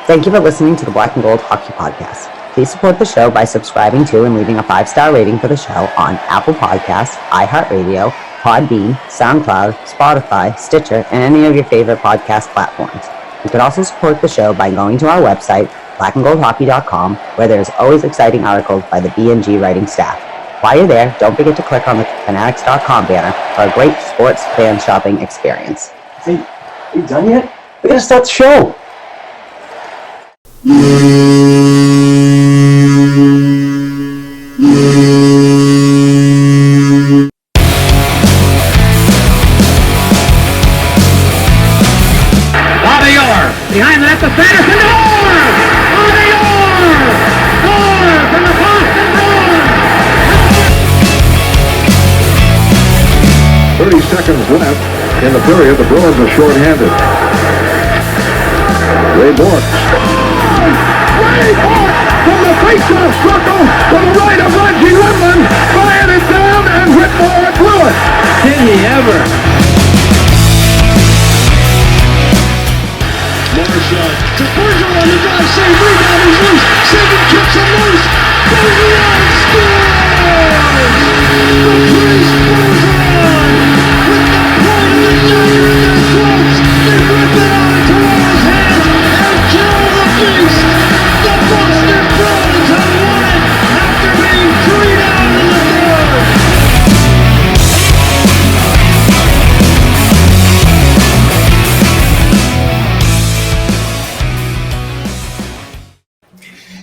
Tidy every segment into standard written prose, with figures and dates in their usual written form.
Thank you for listening to the Black and Gold Hockey Podcast. Please support the show by subscribing to and leaving a 5-star rating for the show on Apple Podcasts, iHeartRadio, Podbean, SoundCloud, Spotify, Stitcher, and any of your favorite podcast platforms. You can also support the show by going to our website, blackandgoldhockey.com, where there's always exciting articles by the BNG writing staff. While you're there, don't forget to click on the fanatics.com banner for a great sports fan shopping experience. Hey, are you done yet? We gotta start the show. Behind the net to Sanderson, Allred! Allred from the Boston Bruins! 30 seconds left in the period. The Bruins are shorthanded. Ray Bork from the face-off circle to the right of Reggie Whitman. Fired it down and Whitmore blew it. Did he ever? Marshawn to Bergeron on the drive, save, rebound, he's loose, Sagan kicks him loose, Bergeron scores! The Bruins Bergeron with the point of the dagger in their throats, they rip it out of Toronto's hands and kill the beast! The Boston Bruins have won it after being 3 down in the third!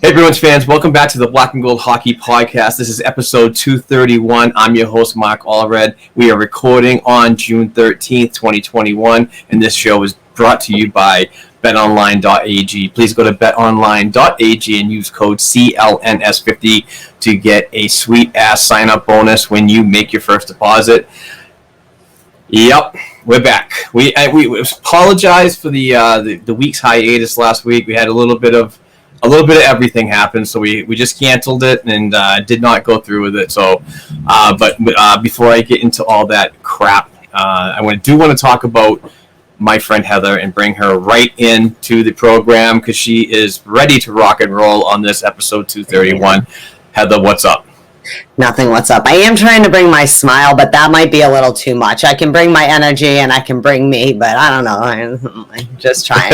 Hey Bruins fans, welcome back to the Black and Gold Hockey Podcast. This is episode 231. I'm your host, Mark Allred. We are recording on June 13th, 2021, and this show is brought to you by betonline.ag. Please go to betonline.ag and use code CLNS50 to get a sweet-ass sign-up bonus when you make your first deposit. Yep, we're back. We apologize for the week's hiatus last week. We had a little bit of everything happened, so we just canceled it and did not go through with it. So, but before I get into all that crap, I want to talk about my friend Heather and bring her right into the program because she is ready to rock and roll on this episode 231. Heather, what's up? Nothing, what's up? I am trying to bring my smile, but that might be a little too much. I can bring my energy and I can bring me, but I don't know. I'm just trying.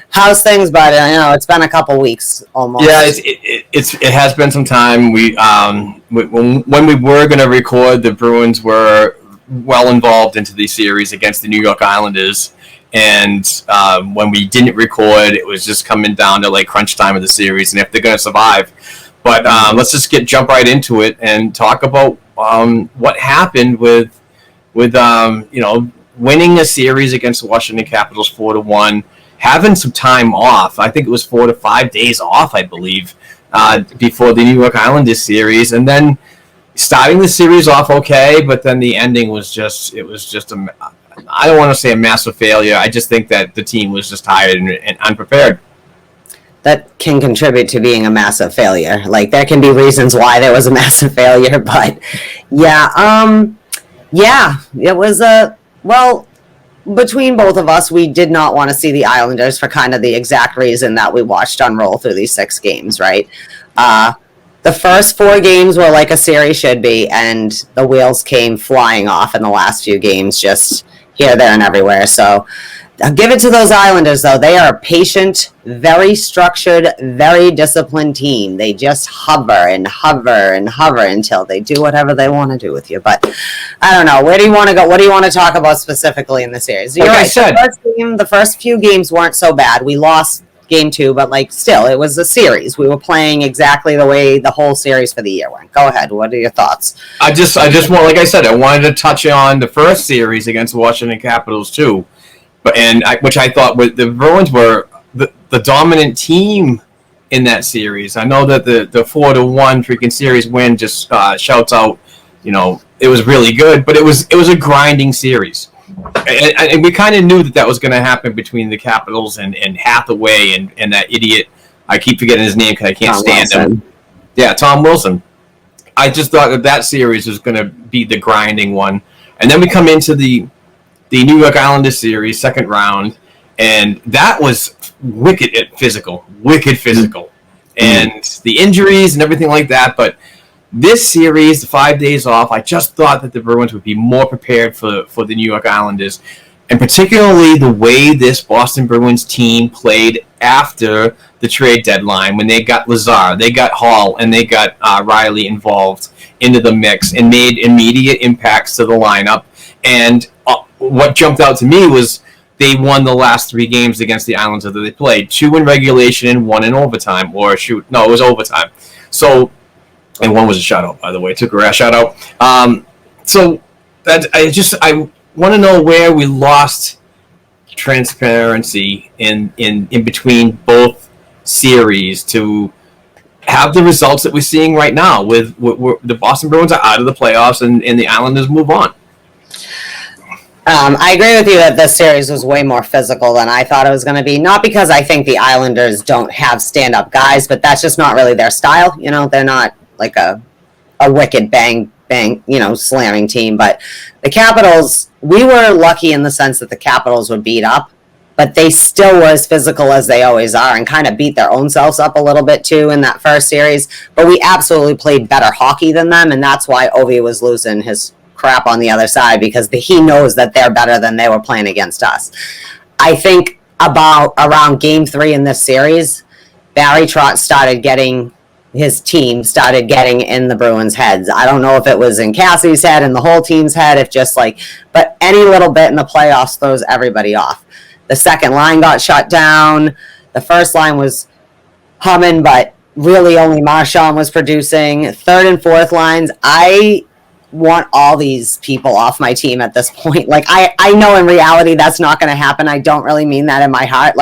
How's things, but it's been a couple weeks almost. Yeah, it has been some time. We when we were going to record, the Bruins were well involved into the series against the New York Islanders, and when we didn't record, it was just coming down to like crunch time of the series and if they're going to survive. But let's just jump right into it and talk about what happened with winning a series against the Washington Capitals 4-1. Having some time off. I think it was 4 to 5 days off, I believe, before the New York Islanders series. And then starting the series off okay, but then the ending was just I don't want to say a massive failure. I just think that the team was just tired and unprepared. That can contribute to being a massive failure. Like, there can be reasons why there was a massive failure, but it was between both of us, we did not want to see the Islanders for kind of the exact reason that we watched unroll through these 6 games, right? The first 4 games were like a series should be, and the wheels came flying off in the last few games, just here, there, and everywhere. So I'll give it to those Islanders, though. They are a patient, very structured, very disciplined team. They just hover and hover and hover until they do whatever they want to do with you. But I don't know. Where do you want to go? What do you want to talk about specifically in the series? You're right. The first few games weren't so bad. We lost game 2, but still, it was a series. We were playing exactly the way the whole series for the year went. Go ahead. What are your thoughts? I just want, like I said, I wanted to touch on the first series against the Washington Capitals too. Which I thought the Bruins were the dominant team in that series. I know that the 4-1 freaking series win just shouts out, it was really good, but it was a grinding series, and we kind of knew that was going to happen between the Capitals and Hathaway and that idiot. I keep forgetting his name because I can't stand him. Yeah, Tom Wilson. I just thought that series was going to be the grinding one, and then we come into the New York Islanders series, second round, And that was wicked physical. And the injuries and everything like that. But this series, the 5 days off, I just thought that the Bruins would be more prepared for the New York Islanders. And particularly the way this Boston Bruins team played after the trade deadline, when they got Lazar, they got Hall, and they got Riley involved into the mix and made immediate impacts to the lineup. And what jumped out to me was they won the last 3 games against the Islanders that they played. 2 in regulation and 1 in overtime. It was overtime. So, and 1 was a shutout, by the way. Took a rare shutout. So that I want to know where we lost transparency in between both series to have the results that we're seeing right now with the Boston Bruins are out of the playoffs and the Islanders move on. I agree with you that this series was way more physical than I thought it was going to be. Not because I think the Islanders don't have stand-up guys, but that's just not really their style. You know, they're not like a wicked bang, slamming team. But the Capitals, we were lucky in the sense that the Capitals would beat up, but they still were as physical as they always are and kind of beat their own selves up a little bit too in that first series. But we absolutely played better hockey than them, and that's why Ovi was losing his crap on the other side, because he knows that they're better than they were playing against us. I think around game 3 in this series, Barry Trotz his team started getting in the Bruins' heads. I don't know if it was in Cassie's head and the whole team's head, but any little bit in the playoffs throws everybody off. The second line got shut down. The first line was humming, but really only Marshawn was producing. Third and fourth lines, I want all these people off my team at this point. Like, I know in reality that's not going to happen. I don't really mean that in my heart.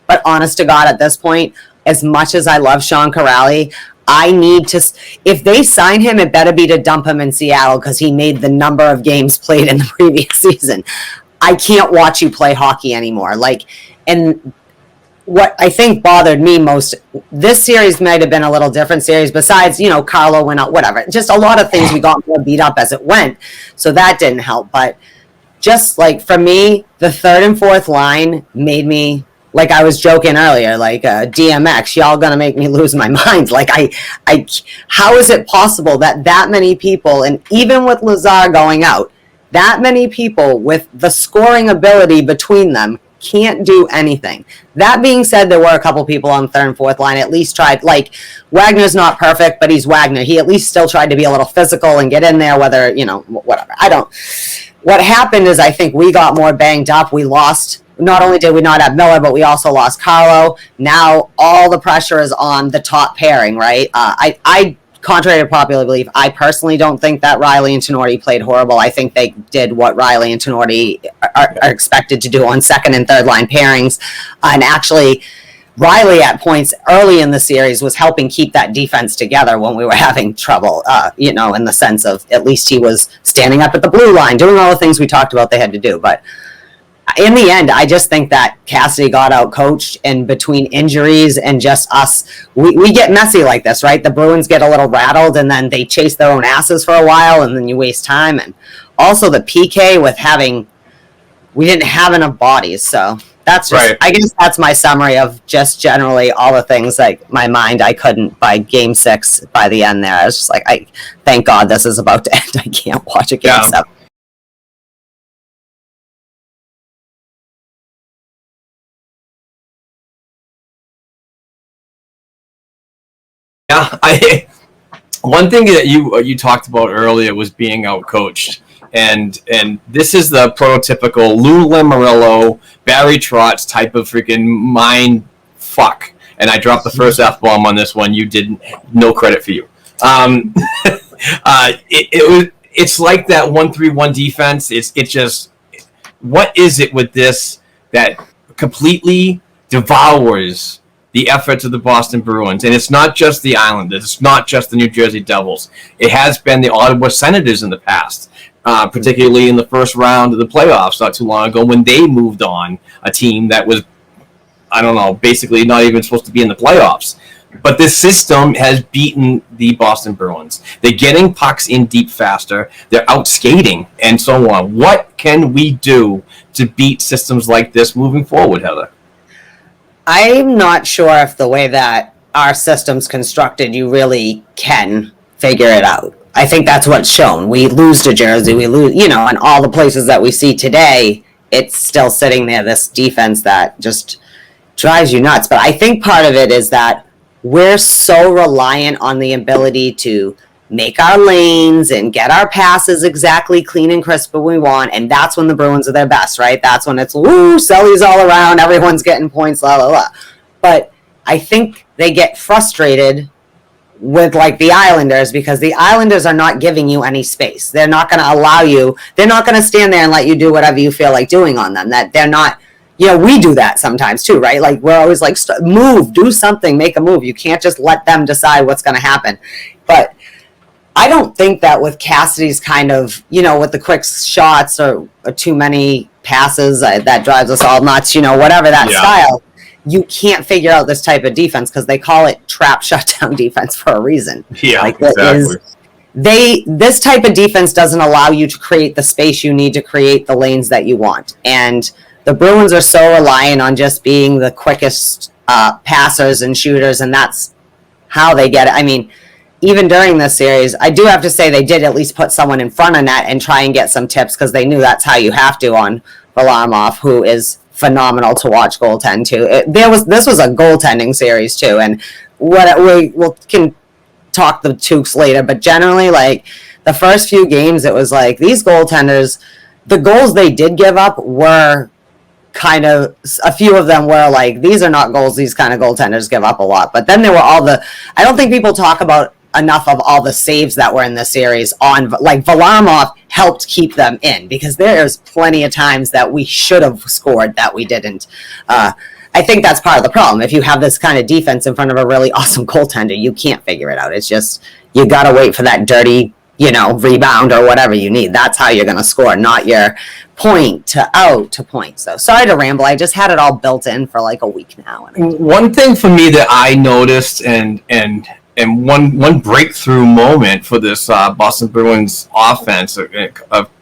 But honest to God, at this point, as much as I love Sean Corrali, I need to, if they sign him, it better be to dump him in Seattle because he made the number of games played in the previous season. I can't watch you play hockey anymore. And what I think bothered me most, this series might have been a little different series besides, Carlo went out, whatever. Just a lot of things we got more beat up as it went. So that didn't help. But just for me, the third and fourth line made me, I was joking earlier, DMX, y'all gonna make me lose my mind. How is it possible that many people, and even with Lazar going out, that many people with the scoring ability between them can't do anything. That being said, there were a couple people on third and fourth line at least tried. Wagner's not perfect, but he's Wagner. He at least still tried to be a little physical and get in there, whether, whatever. What happened is I think we got more banged up. We lost. Not only did we not have Miller, but we also lost Carlo. Now all the pressure is on the top pairing, right? I contrary to popular belief, I personally don't think that Riley and Sinordi played horrible. I think they did what Riley and Sinordi are expected to do on second and third line pairings. And actually, Riley at points early in the series was helping keep that defense together when we were having trouble, in the sense of at least he was standing up at the blue line, doing all the things we talked about they had to do. But in the end, I just think that Cassidy got out-coached, and between injuries and just us, we get messy like this, right? The Bruins get a little rattled, and then they chase their own asses for a while, and then you waste time. And also the PK with we didn't have enough bodies, so that's just, right. I guess that's my summary of just generally all the things, my mind, I couldn't, by game 6, by the end there. I was just thank God this is about to end. I can't watch a game 7. Yeah, one thing that you talked about earlier was being outcoached, and this is the prototypical Lou Lamoriello, Barry Trotz type of freaking mind fuck. And I dropped the first F-bomb on this one. You didn't. No credit for you. It's like that 1-3-1 defense. It's just, what is it with this that completely devours the efforts of the Boston Bruins? And it's not just the Islanders. It's not just the New Jersey Devils. It has been the Ottawa Senators in the past, particularly in the first round of the playoffs not too long ago when they moved on a team that was, basically not even supposed to be in the playoffs. But this system has beaten the Boston Bruins. They're getting pucks in deep faster. They're out skating and so on. What can we do to beat systems like this moving forward, Heather? I'm not sure if the way that our system's constructed, you really can figure it out. I think that's what's shown. We lose to Jersey, we lose, and all the places that we see today, it's still sitting there, this defense that just drives you nuts. But I think part of it is that we're so reliant on the ability to make our lanes and get our passes exactly clean and crisp when we want, and that's when the Bruins are their best, right? That's when it's, woo, Sellies all around, everyone's getting points, la, la, la. But I think they get frustrated with, like, the Islanders, because the Islanders are not giving you any space. They're not going to allow you, they're not going to stand there and let you do whatever you feel like doing on them. That they're not, we do that sometimes too, right? Like, we're always like, move, do something, make a move. You can't just let them decide what's going to happen. But I don't think that with Cassidy's kind of, with the quick shots or too many passes, that drives us all nuts, whatever that style, you can't figure out this type of defense, because they call it trap shutdown defense for a reason. Yeah, like, exactly. This type of defense doesn't allow you to create the space you need to create the lanes that you want. And the Bruins are so reliant on just being the quickest passers and shooters, and that's how they get it. I mean, even during this series, I do have to say they did at least put someone in front of net and try and get some tips, because they knew that's how you have to on Varlamov, who is phenomenal to watch goaltend too. This was a goaltending series too, and we can talk the Tukes later, but generally, like, the first few games, it was like these goaltenders, the goals they did give up were kind of, a few of them were like, these are not goals these kind of goaltenders give up a lot. But then there were I don't think people talk about enough of all the saves that were in the series on, like, Varlamov helped keep them in, because there's plenty of times that we should have scored that we didn't. I think that's part of the problem. If you have this kind of defense in front of a really awesome goaltender, you can't figure it out. It's just, you got to wait for that dirty, rebound or whatever you need. That's how you're going to score, not your point to out to point. So sorry to ramble. I just had it all built in for like a week now. One thing for me that I noticed, and one breakthrough moment for this Boston Bruins offense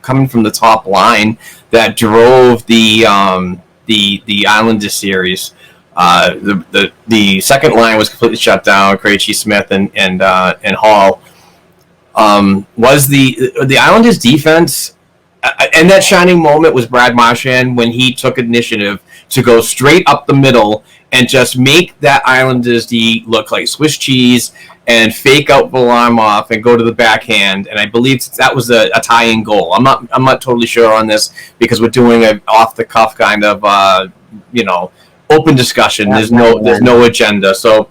coming from the top line that drove the Islanders series. The second line was completely shut down. Krejci, Smith, and Hall. Was the Islanders defense, and that shining moment was Brad Marchand when he took initiative to go straight up the middle and just make that Islanders D look like Swiss cheese and fake out Varlamov and go to the backhand. And I believe that was a tie-in goal. I'm not totally sure on this, because we're doing an off the cuff kind of open discussion. There's no agenda. So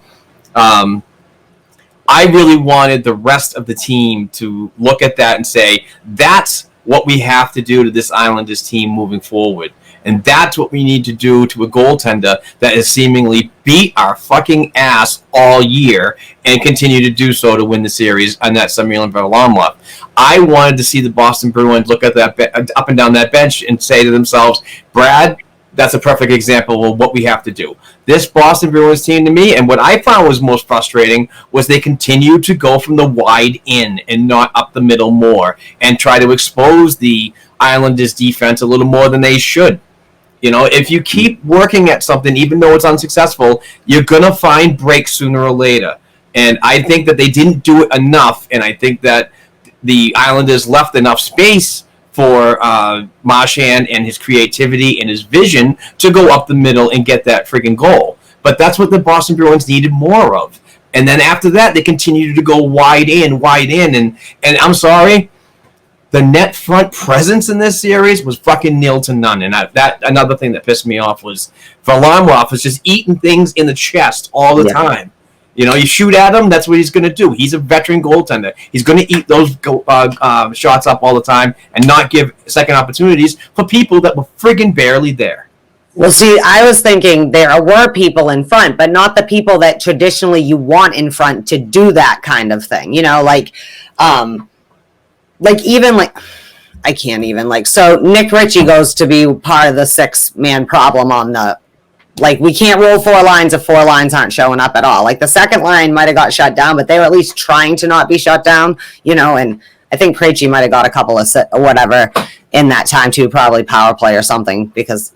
I really wanted the rest of the team to look at that and say, that's what we have to do to this Islanders team moving forward. And that's what we need to do to a goaltender that has seemingly beat our fucking ass all year and continue to do so to win the series, and that's Samuel Varlamov. I wanted to see the Boston Bruins look at that up and down that bench and say to themselves, Brad, that's a perfect example of what we have to do. This Boston Bruins team, to me, and what I found was most frustrating, was they continued to go from the wide in and not up the middle more, and try to expose the Islanders defense a little more than they should. If you keep working at something, even though it's unsuccessful, you're going to find breaks sooner or later. And I think that they didn't do it enough, and I think that the Islanders left enough space for Marchand and his creativity and his vision to go up the middle and get that friggin' goal. But that's what the Boston Bruins needed more of. And then after that, they continued to go wide in. And I'm sorry, the net front presence in this series was fucking nil to none. And that another thing that pissed me off was Varlamov was just eating things in the chest all the time. You shoot at him, that's what he's going to do. He's a veteran goaltender. He's going to eat those shots up all the time and not give second opportunities for people that were friggin' barely there. Well, see, I was thinking there were people in front, but not the people that traditionally you want in front to do that kind of thing. I can't even, so Nick Ritchie goes to be part of the 6-man problem on the Like, we can't roll 4 lines if 4 lines aren't showing up at all. Like, the second line might have got shut down, but they were at least trying to not be shut down, and I think Krejci might have got a couple of whatever in that time too, probably power play or something, because,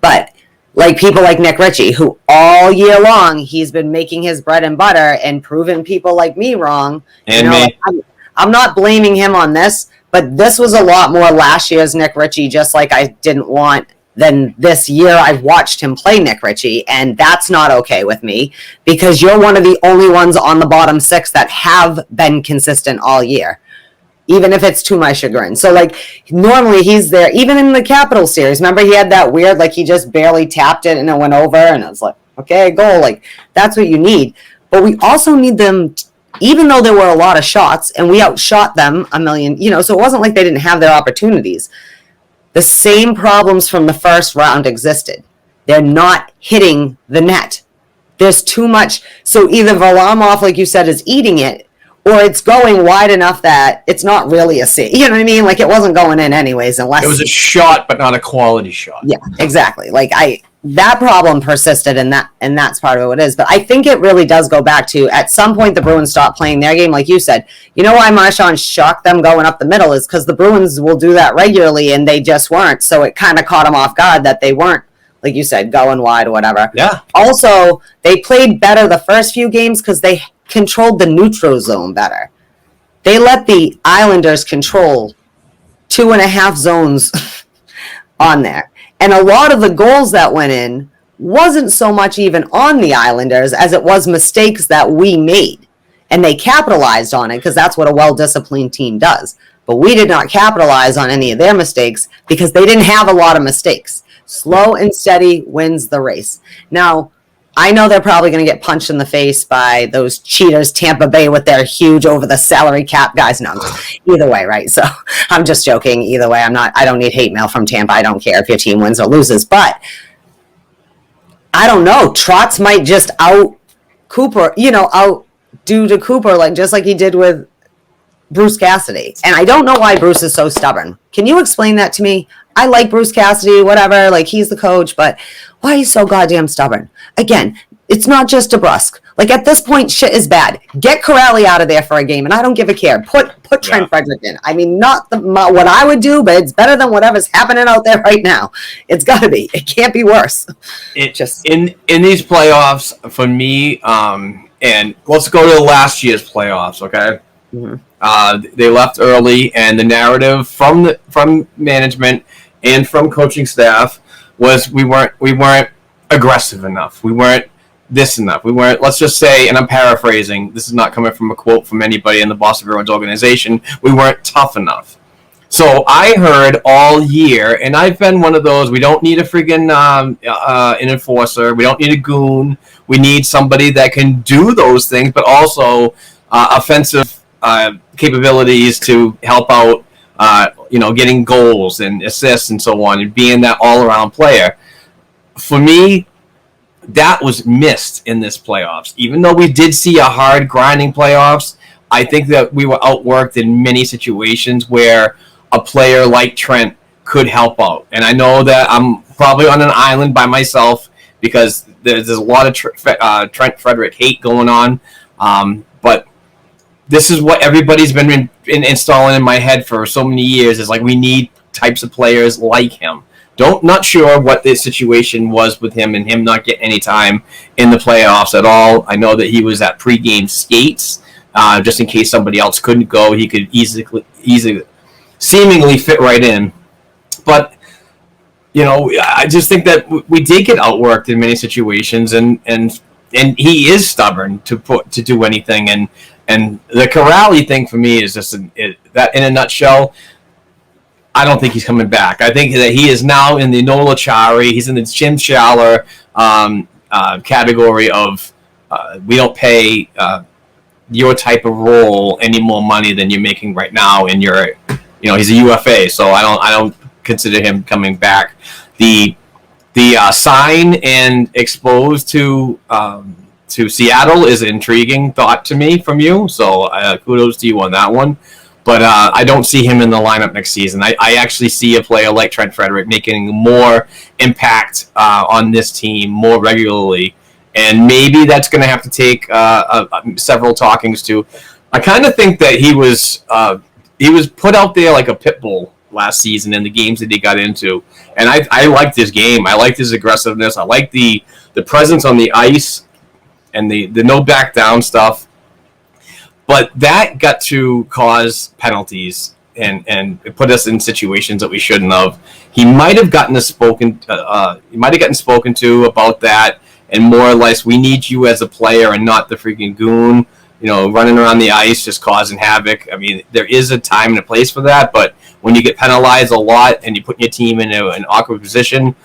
but like people like Nick Ritchie, who all year long, he's been making his bread and butter and proving people like me wrong. And me. I'm not blaming him on this, but this was a lot more last year's Nick Ritchie, just like I didn't want than this year I've watched him play Nick Ritchie, and that's not okay with me, because you're one of the only ones on the bottom 6 that have been consistent all year, even if it's to my chagrin. So, like, normally he's there, even in the Capital series. Remember, he had that weird, like, he just barely tapped it and it went over, and it was like, okay, goal. Like, that's what you need. But we also need them, even though there were a lot of shots, and we outshot them a million, so it wasn't like they didn't have their opportunities. The same problems from the first round existed. They're not hitting the net. There's too much. So either Varlamov, like you said, is eating it, or it's going wide enough that it's not really a save. You know what I mean? Like, it wasn't going in anyways, unless It was a shot, but not a quality shot. Yeah, exactly. Like, that problem persisted, and that's part of what it is. But I think it really does go back to, at some point, the Bruins stopped playing their game, like you said. You know why Marchand shocked them going up the middle is because the Bruins will do that regularly, and they just weren't. So it kind of caught them off guard that they weren't, like you said, going wide or whatever. Yeah. Also, they played better the first few games because they controlled the neutral zone better. They let the Islanders control 2.5 zones on there. And a lot of the goals that went in wasn't so much even on the Islanders as it was mistakes that we made. And they capitalized on it because that's what a well-disciplined team does. But we did not capitalize on any of their mistakes because they didn't have a lot of mistakes. Slow and steady wins the race. Now, I know they're probably going to get punched in the face by those cheaters, Tampa Bay, with their huge over the salary cap guys. No, either way, right? So I'm just joking. Either way, I don't need hate mail from Tampa. I don't care if your team wins or loses, but I don't know. Trotz might just out Cooper, outdo to Cooper, just like he did with Bruce Cassidy. And I don't know why Bruce is so stubborn. Can you explain that to me? I like Bruce Cassidy, whatever, like he's the coach, but why he's so goddamn stubborn? Again, it's not just Debroska. Like, at this point, shit is bad. Get Corrali out of there for a game, and I don't give a care. Put Trent Frederick in. I mean, not what I would do, but it's better than whatever's happening out there right now. It's got to be. It can't be worse. In these playoffs, for me, and let's go to last year's playoffs, okay? Mm-hmm. They left early, and the narrative from management and from coaching staff was we weren't aggressive enough. We weren't this enough. We weren't, let's just say, and I'm paraphrasing, this is not coming from a quote from anybody in the Boston Bruins organization, we weren't tough enough. So I heard all year, and I've been one of those, we don't need a friggin' an enforcer, we don't need a goon, we need somebody that can do those things, but also offensive capabilities to help out, getting goals and assists and so on, and being that all-around player. For me, that was missed in this playoffs. Even though we did see a hard, grinding playoffs, I think that we were outworked in many situations where a player like Trent could help out. And I know that I'm probably on an island by myself because there's a lot of Trent Frederick hate going on. But this is what everybody's been installing in my head for so many years, is like, we need types of players like him. Not sure what the situation was with him and him not getting any time in the playoffs at all. I know that he was at pregame skates, just in case somebody else couldn't go. He could easily seemingly fit right in. But, I just think that we did get outworked in many situations, and he is stubborn to do anything. And the Corrali thing for me is just that in a nutshell. I don't think he's coming back. I think that he is now in the Nola Chari. He's in the Jim Schaller category of we don't pay your type of role any more money than you're making right now. And he's a UFA, so I don't consider him coming back. The sign and exposed to Seattle is an intriguing thought to me from you. So kudos to you on that one. But I don't see him in the lineup next season. I actually see a player like Trent Frederic making more impact on this team more regularly. And maybe that's going to have to take several talkings to. I kind of think that he was put out there like a pit bull last season in the games that he got into. And I liked his game. I liked his aggressiveness. I liked the presence on the ice and the no back down stuff. But that got to cause penalties and it put us in situations that we shouldn't have. He might have gotten spoken to about that, and more or less, we need you as a player and not the freaking goon, running around the ice just causing havoc. I mean, there is a time and a place for that, but when you get penalized a lot and you put your team in an awkward position,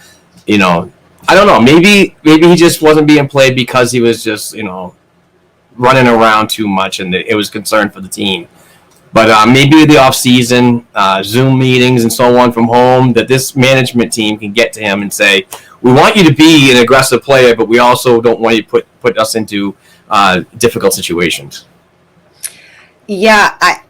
I don't know. Maybe he just wasn't being played because he was just running around too much, and it was concern for the team. But maybe the off-season, Zoom meetings and so on from home, that this management team can get to him and say, we want you to be an aggressive player, but we also don't want you to put us into difficult situations. Yeah, I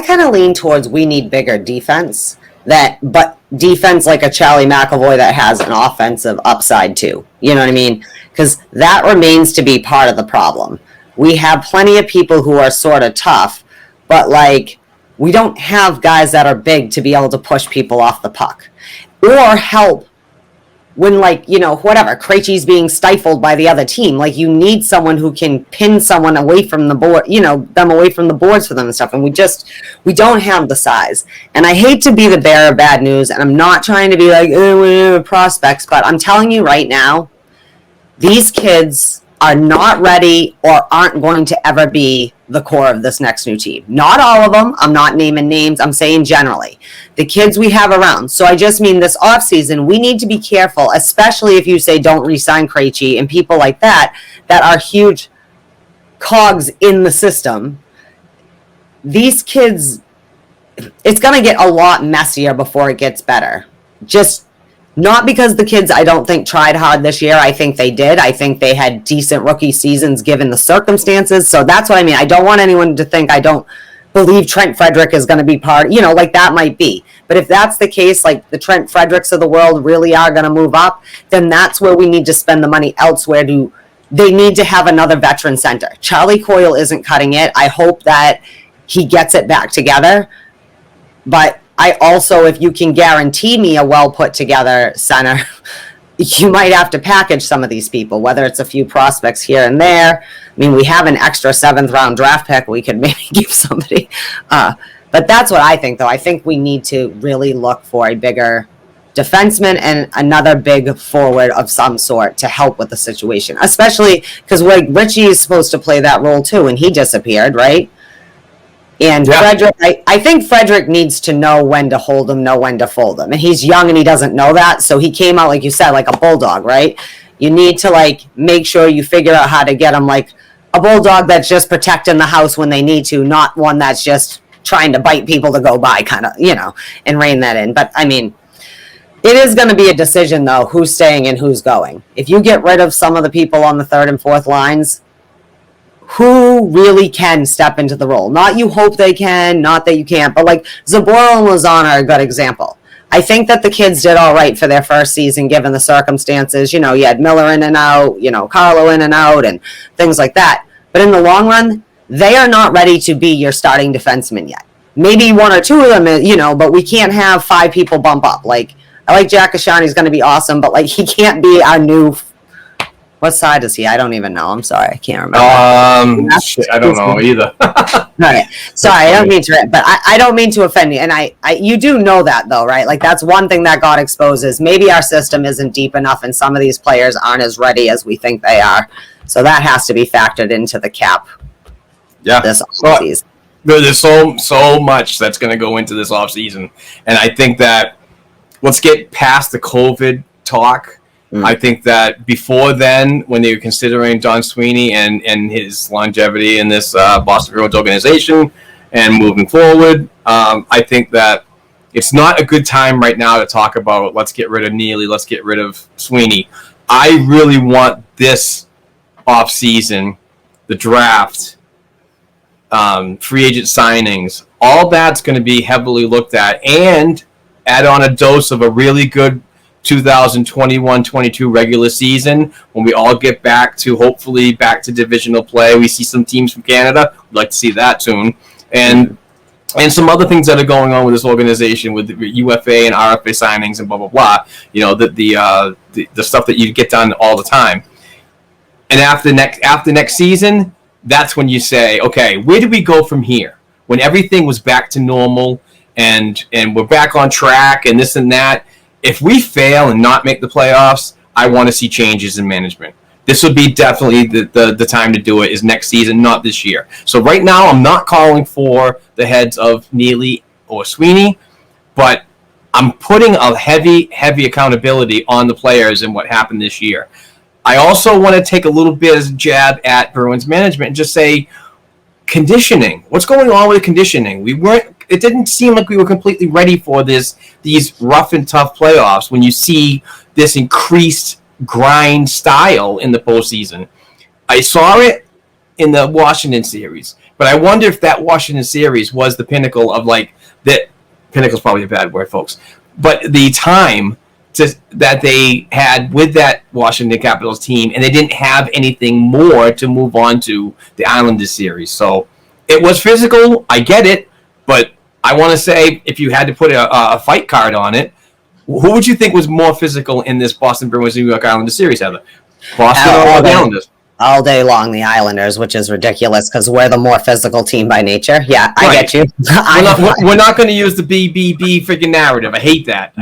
kind of lean towards we need bigger defense, but defense like a Charlie McAvoy that has an offensive upside too. You know what I mean? Because that remains to be part of the problem. We have plenty of people who are sort of tough, but we don't have guys that are big to be able to push people off the puck or help when whatever, Krejci's being stifled by the other team. You need someone who can pin someone away from the board, them away from the boards for them and stuff. And we don't have the size. And I hate to be the bearer of bad news, and I'm not trying to be prospects, but I'm telling you right now, these kids are not ready or aren't going to ever be the core of this next new team. Not all of them. I'm not naming names. I'm saying generally. The kids we have around. So I just mean this offseason, we need to be careful, especially if you say don't re-sign Krejci and people like that are huge cogs in the system. These kids, it's going to get a lot messier before it gets better. Just not because the kids, I don't think, tried hard this year. I think they did. I think they had decent rookie seasons given the circumstances. So that's what I mean. I don't want anyone to think I don't believe Trent Frederic is going to be part, that might be. But if that's the case, the Trent Fredericks of the world really are going to move up, then that's where we need to spend the money elsewhere. They need to have another veteran center. Charlie Coyle isn't cutting it. I hope that he gets it back together. But I also, if you can guarantee me a well put together center, you might have to package some of these people, whether it's a few prospects here and there. I mean, we have an extra 7th round draft pick we could maybe give somebody. But that's what I think, though. I think we need to really look for a bigger defenseman and another big forward of some sort to help with the situation, especially because Richie is supposed to play that role too, and he disappeared, right? And yeah. Frederic, I think Frederic needs to know when to hold him, know when to fold him. And he's young and he doesn't know that. So he came out, like you said, like a bulldog, right? You need to make sure you figure out how to get him like a bulldog that's just protecting the house when they need to, not one that's just trying to bite people to go by kind of, and rein that in. But I mean, it is going to be a decision though, who's staying and who's going. If you get rid of some of the people on the 3rd and 4th lines, who really can step into the role? Not you hope they can, not that you can't, but Zaboro and Lozano are a good example. I think that the kids did all right for their first season given the circumstances. You had Miller in and out, Carlo in and out and things like that. But in the long run, they are not ready to be your starting defenseman yet. Maybe 1 or 2 of them, but we can't have 5 people bump up. I like Jack Ashani, he's going to be awesome, but he can't be our new. What side is he? I don't even know. I'm sorry, I can't remember. I don't know either. All right, sorry, I don't mean to, but I don't mean to offend you, and I you do know that though, right? That's one thing that got exposed is maybe our system isn't deep enough, and some of these players aren't as ready as we think they are. So that has to be factored into the cap. Yeah, this offseason. There's so much that's going to go into this offseason, and I think that let's get past the COVID talk. I think that before then, when they were considering Don Sweeney and his longevity in this Boston Bruins organization and moving forward, I think that it's not a good time right now to talk about let's get rid of Neely, let's get rid of Sweeney. I really want this offseason, the draft, free agent signings, all that's going to be heavily looked at, and add on a dose of a really good 2021-22 regular season when we all get hopefully back to divisional play. We see some teams from Canada. We'd like to see that soon. And some other things that are going on with this organization with UFA and RFA signings and blah, blah, blah. You know, the stuff that you get done all the time. And after next season, that's when you say, okay, where do we go from here? When everything was back to normal and we're back on track and this and that. If we fail and not make the playoffs, I want to see changes in management. This would be definitely the time to do it is next season, not this year. So right now, I'm not calling for the heads of Neely or Sweeney, but I'm putting a heavy accountability on the players and what happened this year. I also want to take a little bit of a jab at Bruins management and just say, conditioning. What's going on with conditioning? It didn't seem like we were completely ready for these rough and tough playoffs when you see this increased grind style in the postseason. I saw it in the Washington series, but I wonder if that Washington series was the pinnacle of pinnacle's probably a bad word, folks, but the time that they had with that Washington Capitals team, and they didn't have anything more to move on to the Islanders series. So it was physical. I get it, but I want to say if you had to put a fight card on it, who would you think was more physical in this Boston Bruins New York Islanders series, Heather? Boston or the Islanders? All day long, the Islanders, which is ridiculous because we're the more physical team by nature. Yeah, I get you. We're not going to use the BBB freaking narrative. I hate that.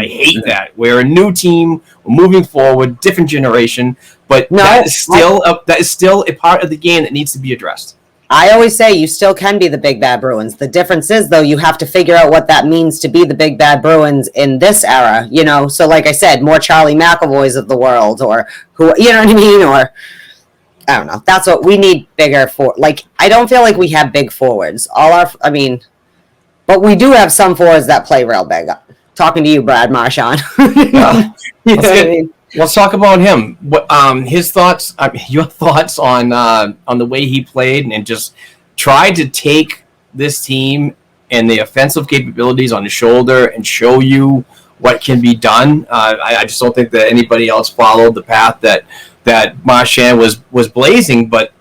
We're a new team. We're moving forward, different generation, but that is still a part of the game that needs to be addressed. I always say you still can be the big bad Bruins. The difference is, though, you have to figure out what that means to be the big bad Bruins in this era. You know, so like I said, more Charlie McAvoys of the world, or who, you know what I mean, or. I don't know. That's what we need bigger for. Like, I don't feel like we have big forwards. But we do have some forwards that play real big. Talking to you, Brad Marchand. Let's talk about him. What his thoughts? Your thoughts on the way he played and just tried to take this team and the offensive capabilities on his shoulder and show you what can be done. I just don't think that anybody else followed the path that Martian was blazing, but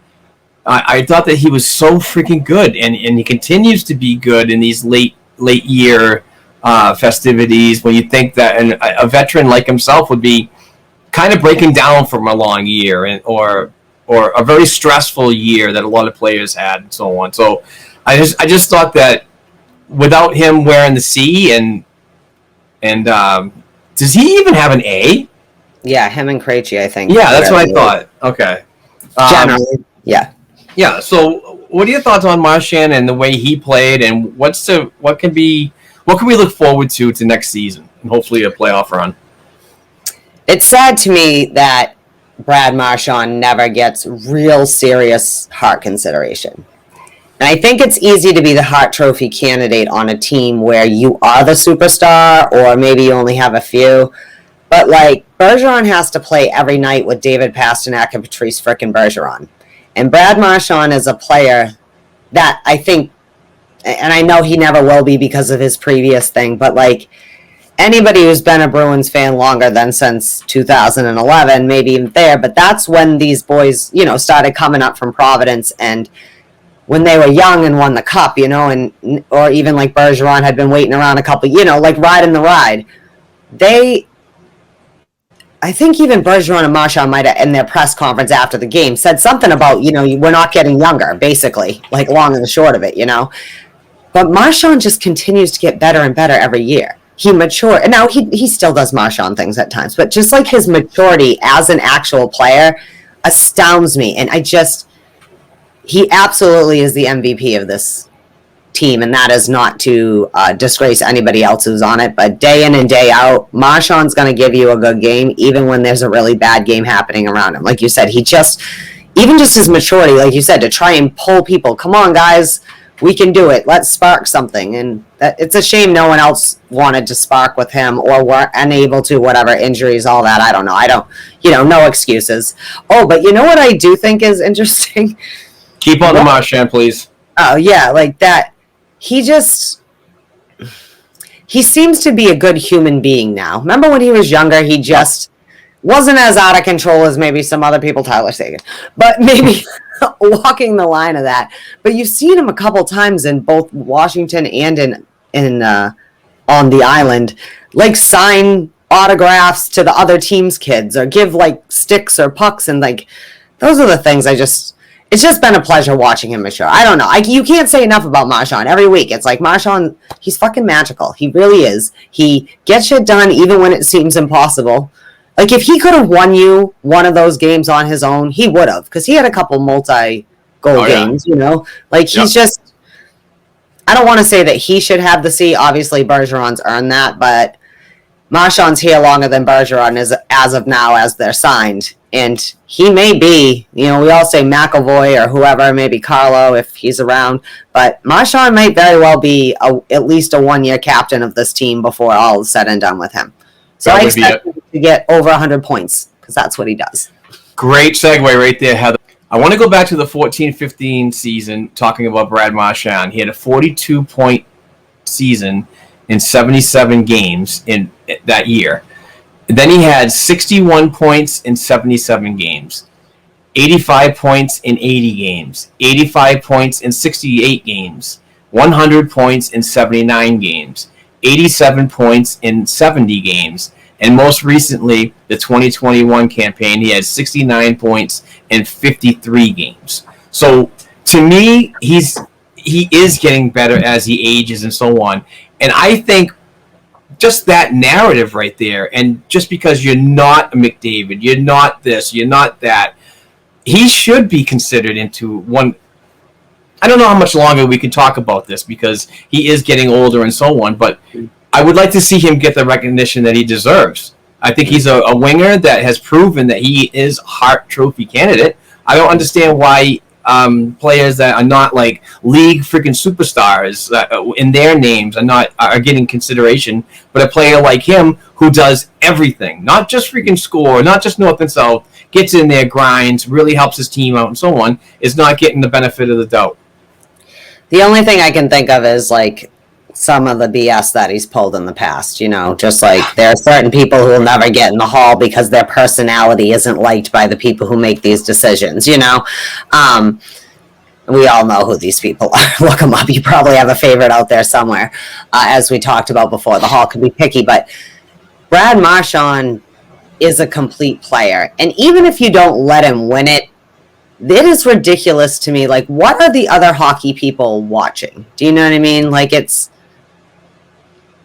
I thought that he was so freaking good, and he continues to be good in these late year festivities when you think that a veteran like himself would be kind of breaking down from a long year or a very stressful year that a lot of players had and so on. So I just thought that without him wearing the C and does he even have an A? Yeah, him and Krejci, I think. Yeah, that's what I thought. Okay. Generally, yeah. Yeah. So, what are your thoughts on Martian and the way he played, and what can we look forward to next season, and hopefully a playoff run? It's sad to me that Brad Marchand never gets real serious Hart consideration. And I think it's easy to be the Hart Trophy candidate on a team where you are the superstar, or maybe you only have a few. But, like, Bergeron has to play every night with David Pastrnak and Patrice frickin' Bergeron. And Brad Marchand is a player that I think, and I know he never will be because of his previous thing, but, like, anybody who's been a Bruins fan longer than since 2011, maybe even there, but that's when these boys, you know, started coming up from Providence, and when they were young and won the cup, you know, and or even like Bergeron had been waiting around a couple, you know, like riding the ride. I think even Bergeron and Marshawn might have, in their press conference after the game, said something about, you know, we're not getting younger, basically, like long and the short of it, you know. But Marchand just continues to get better and better every year. He matured, and now he still does Marchand things at times, but just like his maturity as an actual player astounds me. And he absolutely is the MVP of this team, and that is not to disgrace anybody else who's on it, but day in and day out, Marchand's going to give you a good game, even when there's a really bad game happening around him. Like you said, even just his maturity, like you said, to try and pull people, come on guys, we can do it, let's spark something. And it's a shame no one else wanted to spark with him or were unable to, whatever, injuries, all that. I don't know. No excuses. Oh, but you know what I do think is interesting? Keep on the Marchand, please. Oh yeah, like that. He seems to be a good human being now. Remember when he was younger, he just wasn't as out of control as maybe some other people, Tyler Sagan, but maybe walking the line of that. But you've seen him a couple times in both Washington and in on the island, like sign autographs to the other team's kids or give like sticks or pucks, and like those are the things it's just been a pleasure watching him mature. I don't know. You can't say enough about Marchand. Every week, it's like Marchand, he's fucking magical. He really is. He gets shit done even when it seems impossible. Like, if he could have won you one of those games on his own, he would have. Because he had a couple multi-goal games, you know? Like, he's just... I don't want to say that he should have the C. Obviously, Bergeron's earned that. But Marchand's here longer than Bergeron is as of now as they're signed. And he may be, you know, we all say McAvoy or whoever, maybe Carlo if he's around. But Marchand might very well be at least a one-year captain of this team before all is said and done with him. So I expect him to get over 100 points because that's what he does. Great segue right there, Heather. I want to go back to the 14-15 season talking about Brad Marchand. He had a 42-point season in 77 games in that year. Then he had 61 points in 77 games, 85 points in 80 games, 85 points in 68 games, 100 points in 79 games, 87 points in 70 games, and most recently, the 2021 campaign, he had 69 points in 53 games. So, to me, he is getting better as he ages and so on. And I think just that narrative right there, and just because you're not a McDavid, you're not this, you're not that, he should be considered into one. I don't know how much longer we can talk about this because he is getting older and so on, but I would like to see him get the recognition that he deserves. I think he's a winger that has proven that he is a Hart Trophy candidate. I don't understand why players that are not like league freaking superstars in their names are getting consideration, but a player like him who does everything, not just freaking score, not just north and south, gets in there, grinds, really helps his team out and so on, is not getting the benefit of the doubt. The only thing I can think of is like some of the BS that he's pulled in the past, you know, just like there are certain people who will never get in the hall because their personality isn't liked by the people who make these decisions, you know. We all know who these people are. Look them up. You probably have a favorite out there somewhere. As we talked about before, the hall can be picky, but Brad Marchand is a complete player. And even if you don't let him win it, it is ridiculous to me. Like, what are the other hockey people watching? Do you know what I mean? Like, it's...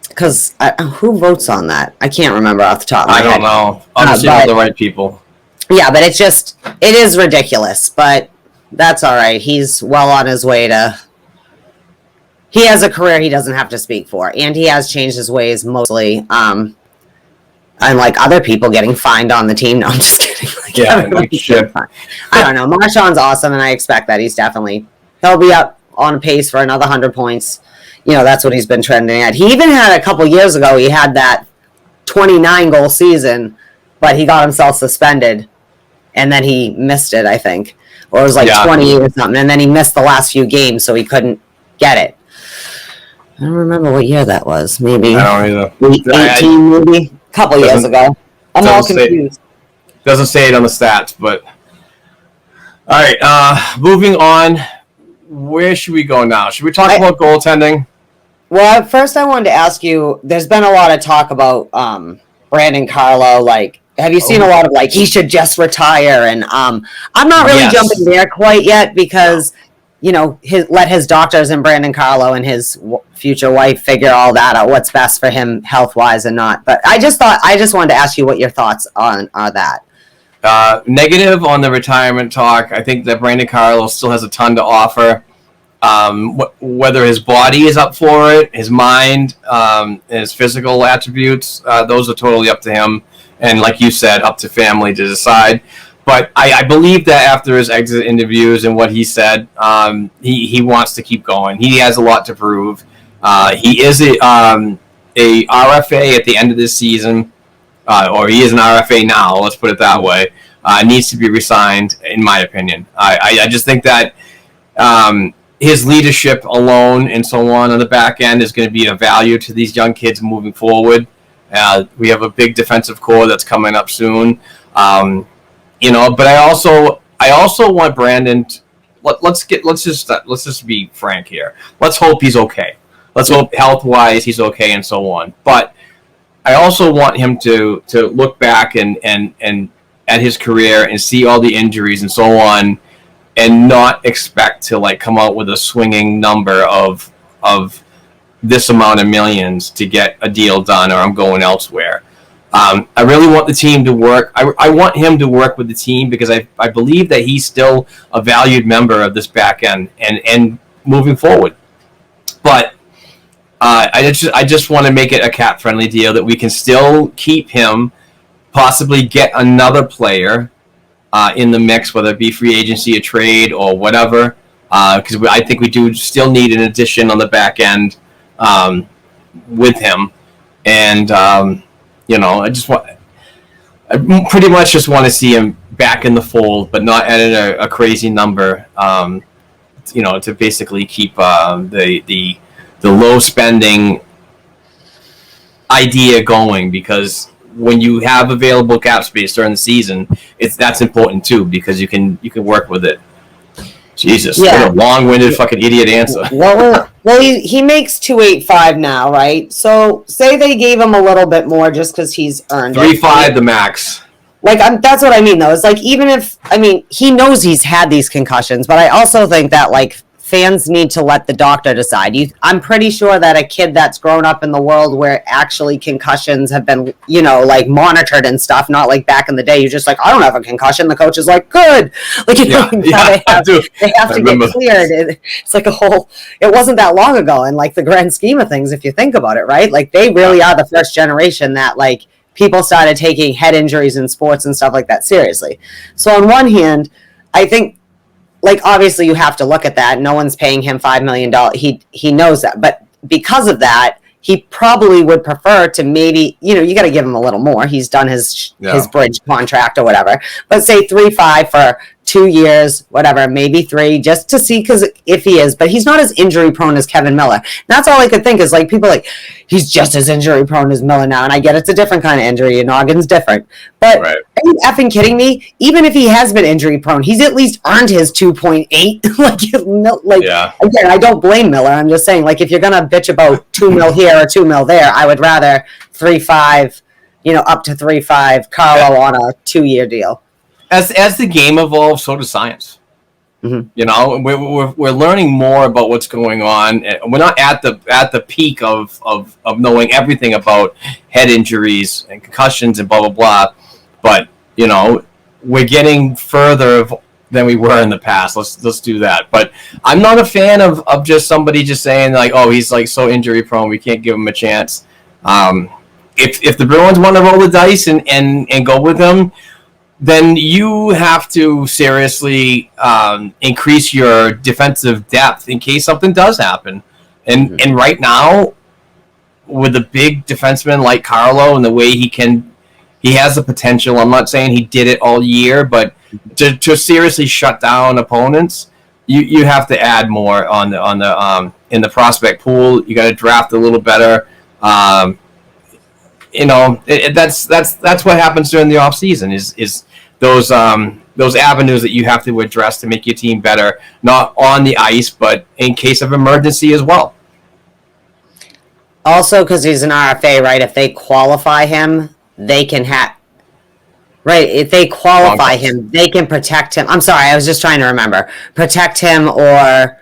Because who votes on that? I can't remember off the top of my head. I don't know. Obviously, not the right people. Yeah, but it is ridiculous. But that's all right. He's well on his way to... He has a career he doesn't have to speak for. And he has changed his ways mostly. Unlike other people getting fined on the team. No, I'm just kidding. Like, yeah, I don't know. Marchand's awesome, and I expect that he'll be up on a pace for another 100 points. You know, that's what he's been trending at. He even had a couple years ago, he had that 29-goal season, but he got himself suspended, and then he missed it, I think. Or it was like 20 or something, and then he missed the last few games, so he couldn't get it. I don't remember what year that was. Maybe I don't either. 18, maybe? A couple years ago. I'm all confused. Doesn't say it on the stats, but... All right, moving on. Where should we go now? Should we talk about goaltending? Well, first I wanted to ask you, there's been a lot of talk about Brandon Carlo. Like, have you seen a lot of, like, he should just retire? And I'm not really jumping there quite yet because, you know, let his doctors and Brandon Carlo and his future wife figure all that out, what's best for him health-wise and not. But I just wanted to ask you what your thoughts are that. Negative on the retirement talk. I think that Brandon Carlo still has a ton to offer. Whether his body is up for it, his mind, his physical attributes, those are totally up to him. And like you said, up to family to decide. But I believe that after his exit interviews and what he said, he wants to keep going. He has a lot to prove. He is a RFA at the end of this season. Or he is an RFA now, let's put it that way, needs to be re-signed, in my opinion. I just think that his leadership alone and so on the back end is going to be a value to these young kids moving forward. We have a big defensive core that's coming up soon. But I also want Brandon. Let's just be frank here. Let's hope he's okay. Let's hope health-wise he's okay and so on. But I also want him to look back and at his career and see all the injuries and so on, and not expect to like come out with a swinging number of this amount of millions to get a deal done, or I'm going elsewhere. I really want the team to work. I want him to work with the team because I believe that he's still a valued member of this back end and moving forward. But I just want to make it a cap-friendly deal that we can still keep him, possibly get another player in the mix, whether it be free agency, a trade, or whatever, because I think we do still need an addition on the back end with him. And, I pretty much just want to see him back in the fold, but not at a crazy number, to basically keep the low spending idea going, because when you have available cap space during the season, that's important too, because you can work with it. Jesus, what a long-winded fucking idiot answer. Well, he makes $285 now, right? So say they gave him a little bit more just because he's earned 3.5 the max. Like, that's what I mean, though. It's like, even if, he knows he's had these concussions, but I also think that, like, fans need to let the doctor decide. I'm pretty sure that a kid that's grown up in the world where actually concussions have been, monitored and stuff, not like back in the day, you're just like, I don't have a concussion. The coach is like, good. Like, they have to get cleared. It's like it wasn't that long ago in, like, the grand scheme of things, if you think about it, right? Like, they really are the first generation that, like, people started taking head injuries in sports and stuff like that seriously. So on one hand, I think, like, obviously you have to look at that. No one's paying him $5 million. He knows that. But because of that, he probably would prefer to maybe, you got to give him a little more. He's done his bridge contract or whatever. But say 3.5 for 2 years, whatever, maybe 3, just to see, because if he is. But he's not as injury prone as Kevin Miller. And that's all I could think is, like, people like, he's just as injury prone as Miller now. And I get it's a different kind of injury. Your noggin's different. But Are you effing kidding me? Even if he has been injury prone, he's at least earned his 2.8. Again, I don't blame Miller. I'm just saying, like, if you're going to bitch about 2 mil here or 2 mil there, I would rather 3.5, up to 3.5 Carlo on a 2-year deal. As the game evolves, so does science. Mm-hmm. We're learning more about what's going on. We're not at the peak of knowing everything about head injuries and concussions and blah blah blah. But we're getting further than we were in the past. Let's do that. But I'm not a fan of just somebody just saying like, oh, he's like so injury prone, we can't give him a chance. If the Bruins want to roll the dice and go with him, then you have to seriously increase your defensive depth in case something does happen. And right now, with a big defenseman like Carlo and the way he has the potential. I'm not saying he did it all year, but to seriously shut down opponents, you have to add more on the in the prospect pool. You got to draft a little better. That's what happens during the off season is those avenues that you have to address to make your team better, not on the ice, but in case of emergency as well. Also, because he's an RFA, right? If they qualify him, they can have. Right, if they qualify him, they can protect him. I'm sorry, I was just trying to remember. Protect him or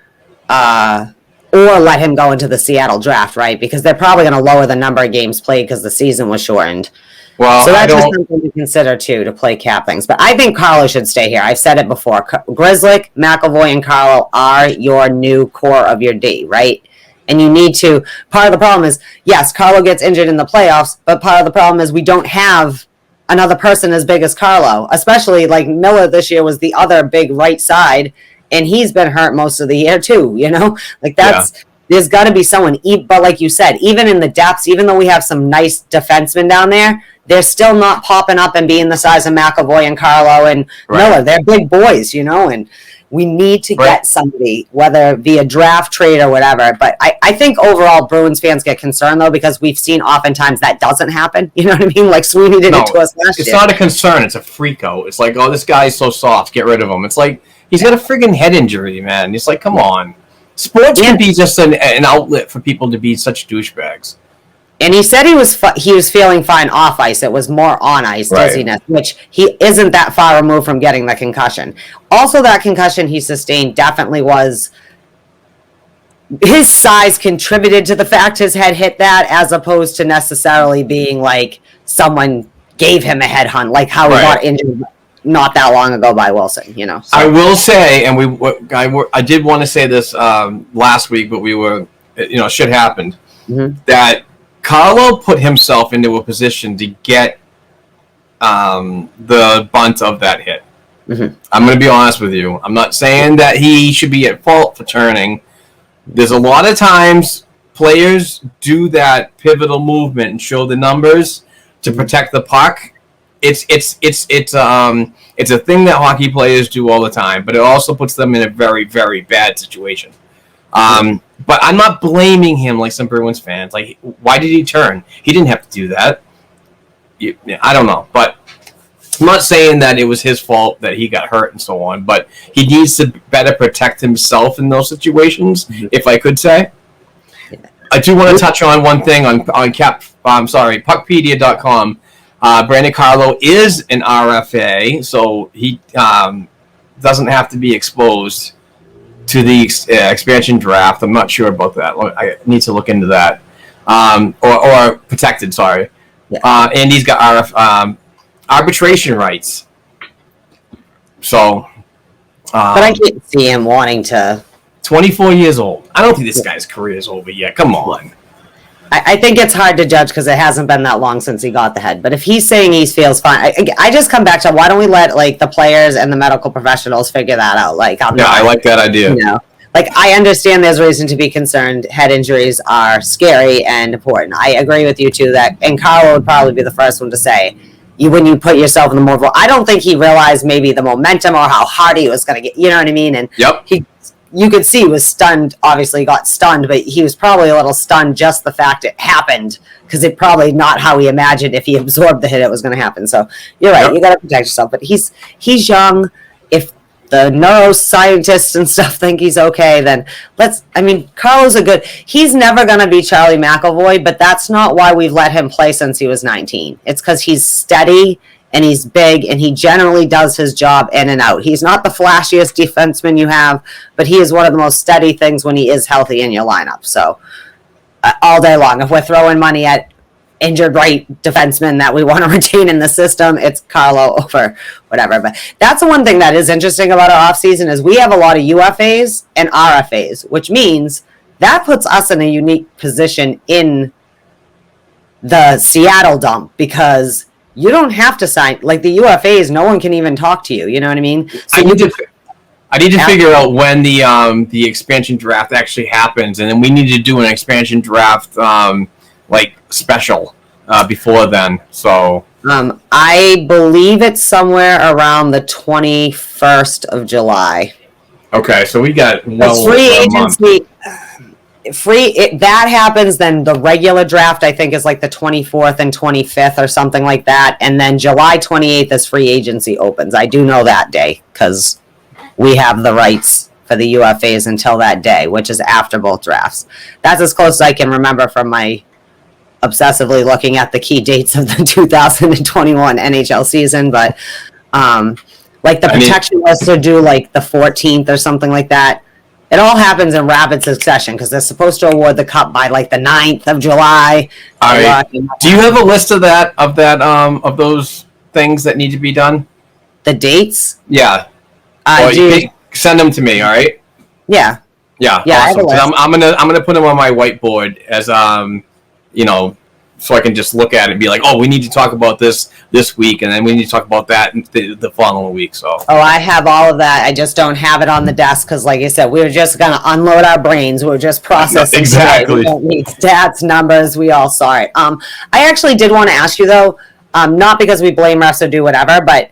let him go into the Seattle draft, right? Because they're probably going to lower the number of games played because the season was shortened. Well, so that's just something to consider, too, to play cap things. But I think Carlo should stay here. I've said it before. Grzelcyk, McAvoy, and Carlo are your new core of your D, right? And you need to. Part of the problem is, yes, Carlo gets injured in the playoffs, but part of the problem is we don't have another person as big as Carlo, especially like Miller this year was the other big right side, and he's been hurt most of the year, too, Like, there's got to be someone. But like you said, even in the depths, even though we have some nice defensemen down there they're still not popping up and being the size of McAvoy and Carlo and Miller. They're big boys, and we need to get somebody, whether via draft, trade, or whatever. But I think overall Bruins fans get concerned, though, because we've seen oftentimes that doesn't happen. You know what I mean? Like Sweeney did it to us last year. It's not a concern. It's a freak out. It's like, oh, this guy's so soft. Get rid of him. It's like, he's got a friggin' head injury, man. It's like, come on. Sports can be just an outlet for people to be such douchebags. And he said he was feeling fine off ice. It was more on ice dizziness, which he isn't that far removed from getting the concussion. Also, that concussion he sustained definitely was his size contributed to the fact his head hit that, as opposed to necessarily being like someone gave him a headhunt, like how he got injured not that long ago by Wilson. So. I will say, and I did want to say this last week, but we were, shit happened that. Carlo put himself into a position to get the bunt of that hit. I'm going to be honest with you. I'm not saying that he should be at fault for turning. There's a lot of times players do that pivotal movement and show the numbers to protect the puck. It's a thing that hockey players do all the time, but it also puts them in a very, very bad situation. But I'm not blaming him like some Bruins fans. Like, why did he turn? He didn't have to do that. I don't know. But I'm not saying that it was his fault that he got hurt and so on. But he needs to better protect himself in those situations, if I could say. I do want to touch on one thing on Puckpedia.com. Brandon Carlo is an RFA, so he doesn't have to be exposed to the expansion draft. I'm not sure about that. I need to look into that. Or protected, sorry. Yeah. And he's got arbitration rights. So. But I can't see him wanting to. 24 years old. I don't think this guy's career is over yet. Come on. I think it's hard to judge because it hasn't been that long since he got the head. But if he's saying he feels fine, I just come back to why don't we let the players and the medical professionals figure that out? I like that idea. I understand there's reason to be concerned. Head injuries are scary and important. I agree with you too and Carlo would probably be the first one to say, when you put yourself in the more. I don't think he realized maybe the momentum or how hard he was going to get. You know what I mean? And you could see he was stunned, obviously got stunned, but he was probably a little stunned just the fact it happened, because it probably not how he imagined if he absorbed the hit it was going to happen. So you're right, you got to protect yourself. But he's young. If the neuroscientists and stuff think he's okay, then Carlo's he's never going to be Charlie McAvoy, but that's not why we've let him play since he was 19. It's because he's steady, and he's big, and he generally does his job in and out. He's not the flashiest defenseman you have, but he is one of the most steady things when he is healthy in your lineup. So, all day long, if we're throwing money at injured right defensemen that we want to retain in the system, it's Carlo over whatever. But that's the one thing that is interesting about our offseason is we have a lot of UFAs and RFAs, which means that puts us in a unique position in the Seattle dump, because you don't have to sign the UFAs. No one can even talk to you. You know what I mean? So I need to figure out when the expansion draft actually happens, and then we need to do an expansion draft special before then. So I believe it's somewhere around the 21st of July. Okay, so we got free agency. That happens, then the regular draft I think is the 24th and 25th or something like that, and then July 28th is free agency opens. I do know that day because we have the rights for the UFAs until that day, which is after both drafts. That's as close as I can remember from my obsessively looking at the key dates of the 2021 NHL season, but the protection was to do the 14th or something like that. It all happens in rapid succession because they're supposed to award the cup by the 9th of July. All right. Do you have a list of of those things that need to be done? The dates? Yeah. Send them to me. All right. Yeah. Yeah. Awesome. I'm gonna put them on my whiteboard as so I can just look at it and be like, oh, we need to talk about this week, and then we need to talk about that the following week. So. Oh, I have all of that. I just don't have it on the desk because, like I said, we were just going to unload our brains. We were just processing. Exactly. We don't need stats, numbers. We all saw it. I actually did want to ask you, though, Not because we blame refs or do whatever, but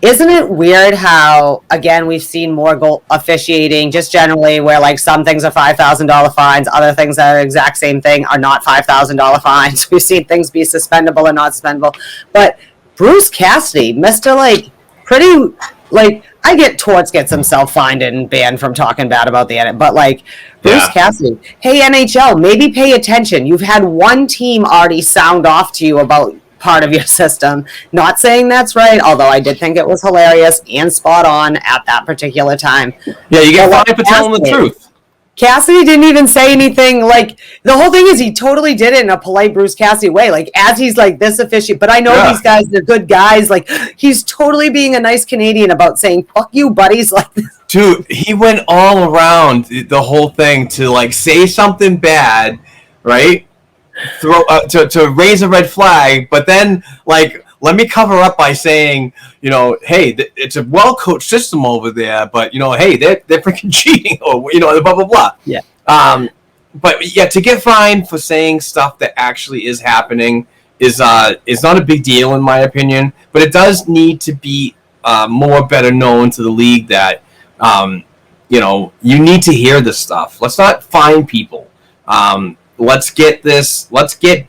isn't it weird how, again, we've seen more goal officiating just generally where, like, some things are $5,000 fines, other things that are the exact same thing are not $5,000 fines. We've seen things be suspendable and not suspendable. But Bruce Cassidy, Mr. Like, pretty, like, I get Torts gets himself fined and banned from talking bad about the edit, but, like, Bruce Cassidy, hey, NHL, maybe pay attention. You've had one team already sound off to you about part of your system. Not saying that's right, although I did think it was hilarious and spot on at that particular time. Yeah, you get fined for telling the truth. Cassidy didn't even say anything. Like, the whole thing is he totally did it in a polite Bruce Cassidy way. Like, as he's like this official, but I know these guys, they're good guys. Like, he's totally being a nice Canadian about saying, fuck you, buddies. Like, dude, he went all around the whole thing to, like, say something bad, right? Throw to raise a red flag, but then, like, let me cover up by saying, you know, hey, it's a well-coached system over there, but, you know, hey, they're freaking cheating, or, you know, blah, blah, blah. Yeah. But, yeah, to get fined for saying stuff that actually is happening is not a big deal, in my opinion, but it does need to be more better known to the league that, you know, you need to hear this stuff. Let's not fine people. Let's get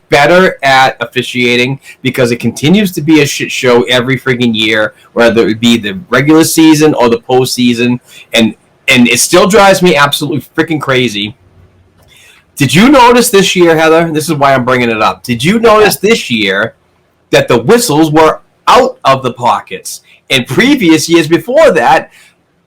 better at officiating, because it continues to be a shit show every freaking year, whether it be the regular season or the postseason, and it still drives me absolutely freaking crazy. Did you notice this year, Heather? This is why I'm bringing it up. Did you notice this year that the whistles were out of the pockets? In previous years before that,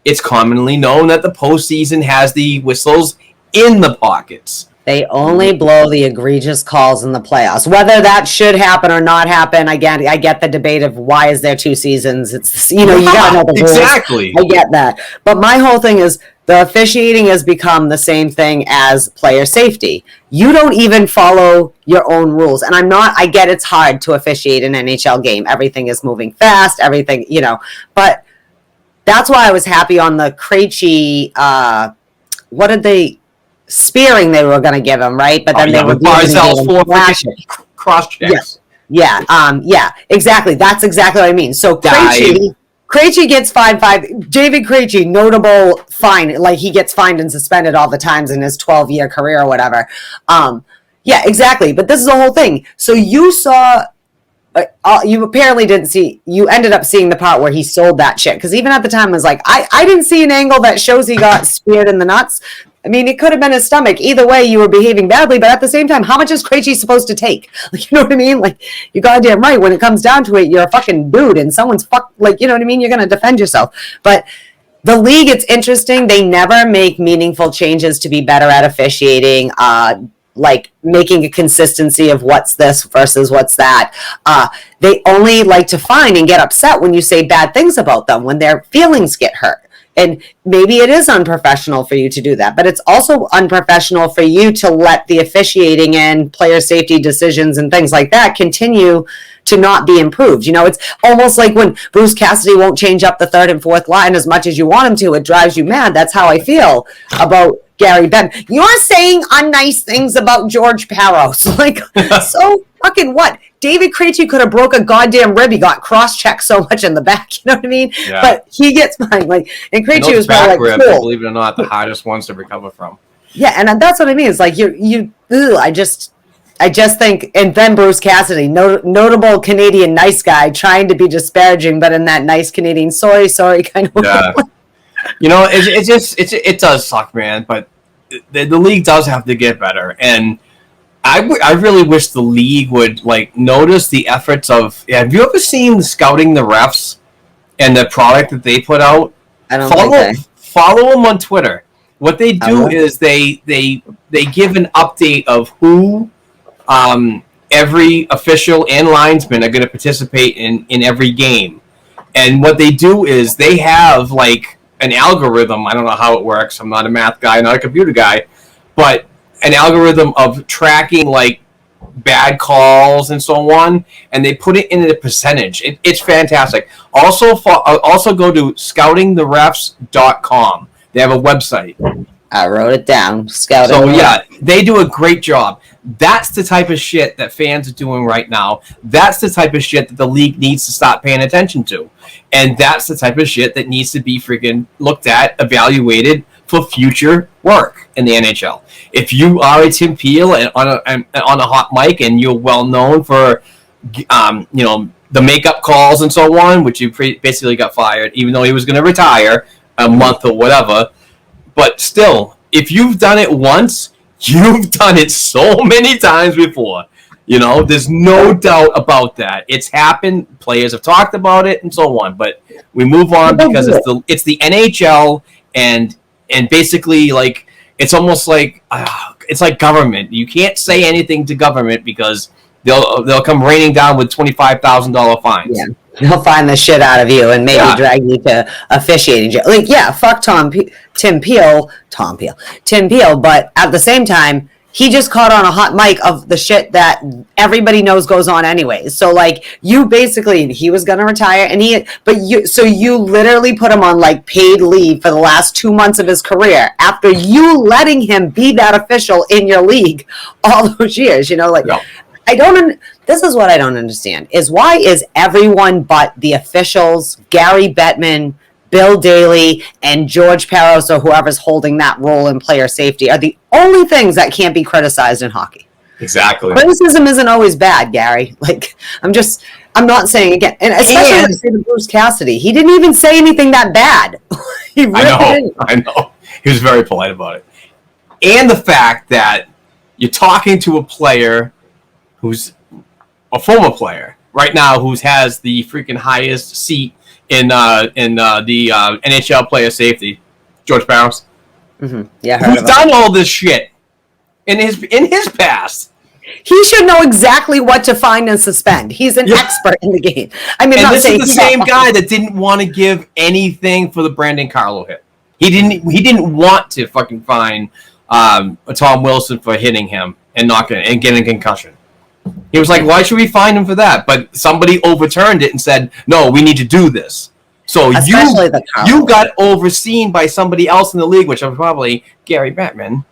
it's commonly known that the postseason has the whistles in the pockets. They only blow the egregious calls in the playoffs. Whether that should happen or not happen, again, I get the debate of why is there 2 seasons. It's, you know, you got to know the rules. Exactly. I get that. But my whole thing is the officiating has become the same thing as player safety. You don't even follow your own rules. And I get it's hard to officiate an NHL game. Everything is moving fast, everything, you know. But that's why I was happy on the Krejci, spearing they were going to give him, right? But then they were Barzell's 4 cross checks. Yeah, exactly. That's exactly what I mean. So Krejci gets fined 5. David Krejci, notable fine, like he gets fined and suspended all the times in his 12-year career or whatever. Yeah, exactly. But this is the whole thing. So you saw. You apparently didn't see. You ended up seeing the part where he sold that shit, because even at the time I was like, I didn't see an angle that shows he got speared in the nuts. I mean, it could have been his stomach. Either way, you were behaving badly, but at the same time, how much is Krejci supposed to take? Like, you know what I mean? Like, you goddamn right. When it comes down to it, you're a fucking dude, and someone's like, you know what I mean? You're gonna defend yourself. But the league, it's interesting. They never make meaningful changes to be better at officiating. Like making a consistency of what's this versus what's that. They only like to fine and get upset when you say bad things about them, when their feelings get hurt. And maybe it is unprofessional for you to do that, but it's also unprofessional for you to let the officiating and player safety decisions and things like that continue to not be improved. You know, it's almost like when Bruce Cassidy won't change up the 3rd and 4th line as much as you want him to, it drives you mad. That's how I feel about Gary Benn. You're saying unnice things about George Parros. Like, so fucking what? David Krejci could have broke a goddamn rib. He got cross-checked so much in the back. You know what I mean? Yeah. But he gets mine. Like, and Krejci was probably like, cool. Believe it or not, the hardest ones to recover from. Yeah, and that's what I mean. It's like I just think, and then Bruce Cassidy, notable Canadian nice guy, trying to be disparaging, but in that nice Canadian sorry kind of way. Yeah. You know, it does suck, man. But the league does have to get better, and I really wish the league would like notice the efforts of. Have you ever seen Scouting the Refs and the product that they put out? I don't follow them on Twitter. What they do is they give an update of who every official and linesman are going to participate in every game, and what they do is they have like an algorithm. I don't know how it works. I'm not a math guy, not a computer guy, but an algorithm of tracking like bad calls and so on, and they put it in a percentage. It's fantastic. Also go to scoutingtherefs.com. They have a website, I wrote it down. Scout. So yeah, they do a great job. That's the type of shit that fans are doing right now. That's the type of shit that the league needs to stop paying attention to. And that's the type of shit that needs to be freaking looked at, evaluated for future work in the NHL. If you are a Tim Peel and on a hot mic and you're well known for, the makeup calls and so on, which you basically got fired, even though he was going to retire a month or whatever. But still, if you've done it once, you've done it so many times before. There's no doubt about that. It's happened. Players have talked about it and so on. But we move on because it's the NHL and basically like it's almost like it's like government. You can't say anything to government because they'll come raining down with $25,000 fines. Yeah. They'll find the shit out of you and maybe drag you to officiating jail. Like, yeah, fuck Tim Peel. But at the same time, he just caught on a hot mic of the shit that everybody knows goes on anyways. So like, you basically, he was gonna retire, and you literally put him on like paid leave for the last 2 months of his career after you letting him be that official in your league all those years. This is what I don't understand, is why is everyone but the officials, Gary Bettman, Bill Daly, and George Peros, or whoever's holding that role in player safety, are the only things that can't be criticized in hockey. Exactly. Criticism isn't always bad, Gary. Like, I'm not saying again, and especially with Bruce Cassidy, he didn't even say anything that bad. I know. He was very polite about it. And the fact that you're talking to a player who's a former player right now who has the freaking highest seat in the NHL player safety, George Barros. Mm-hmm. Yeah, who's done all this shit in his past. He should know exactly what to find and suspend. He's an expert in the game. I mean, this is the same guy that didn't want to give anything for the Brandon Carlo hit. He didn't want to fucking fine Tom Wilson for hitting him and getting a concussion. He was like, why should we fine him for that? But somebody overturned it and said, no, we need to do this. So you got overseen by somebody else in the league, which I'm probably Gary Bettman.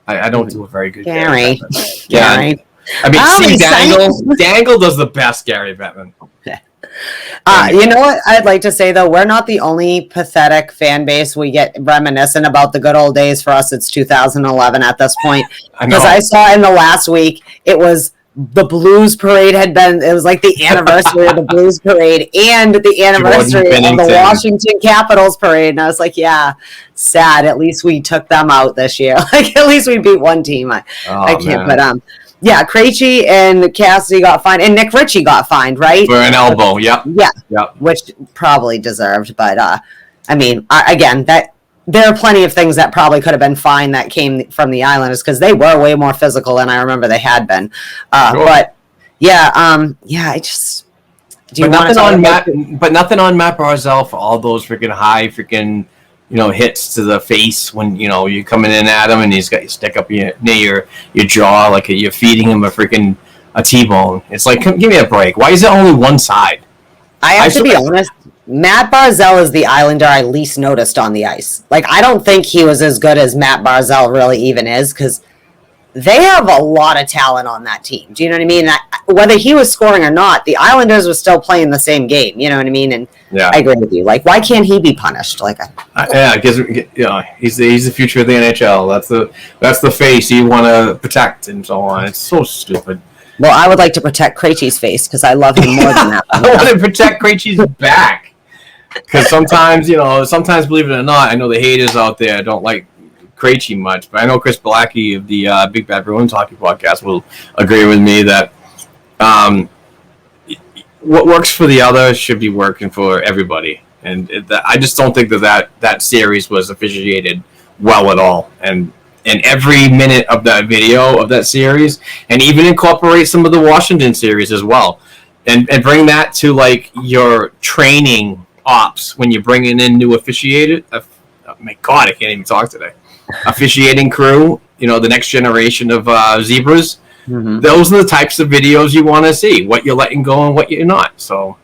I don't do a very good Gary. Gary. I mean, Dangle does the best Gary Bettman. You know what I'd like to say, though? We're not the only pathetic fan base. We get reminiscent about the good old days. For us, it's 2011 at this point. Because I saw in the last week, it was the Blues Parade it was like the anniversary of the Blues Parade and the anniversary of the Washington Capitals Parade. And I was like, yeah, sad. At least we took them out this year. Like, at least we beat one team. I can't, but yeah, Krejci and Cassidy got fined, and Nick Ritchie got fined, right? For an elbow, yep. Yeah, which probably deserved. But, I mean, again, there are plenty of things that probably could have been fine that came from the Islanders because they were way more physical than I remember they had been. Sure. But, yeah, I just... But nothing on Matt Barzal for all those freaking high freaking... hits to the face when, you're coming in at him and he's got your stick up near your jaw like you're feeding him a T-bone. It's like, give me a break. Why is it only one side? I have to be honest. Matt Barzal is the Islander I least noticed on the ice. Like, I don't think he was as good as Matt Barzal really even is because they have a lot of talent on that team. Do you know what I mean? Whether he was scoring or not, the Islanders were still playing the same game. You know what I mean? And I agree with you. Like, why can't he be punished? Like, because he's the future of the NHL. That's the face you want to protect and so on. It's so stupid. Well, I would like to protect Krejci's face because I love him more than that. I want to protect Krejci's back because sometimes, believe it or not, I know the haters out there don't like Krejci much, but I know Chris Blackey of the Big Bad Bruins Hockey Podcast will agree with me that what works for the other should be working for everybody, and I just don't think that series was officiated well at all, and every minute of that video of that series, and even incorporate some of the Washington series as well, and bring that to like your training ops when you're bringing in new officiated. Oh my God, I can't even talk today. Officiating crew, the next generation of zebras. Mm-hmm. Those are the types of videos you want to see. What you're letting go and what you're not. So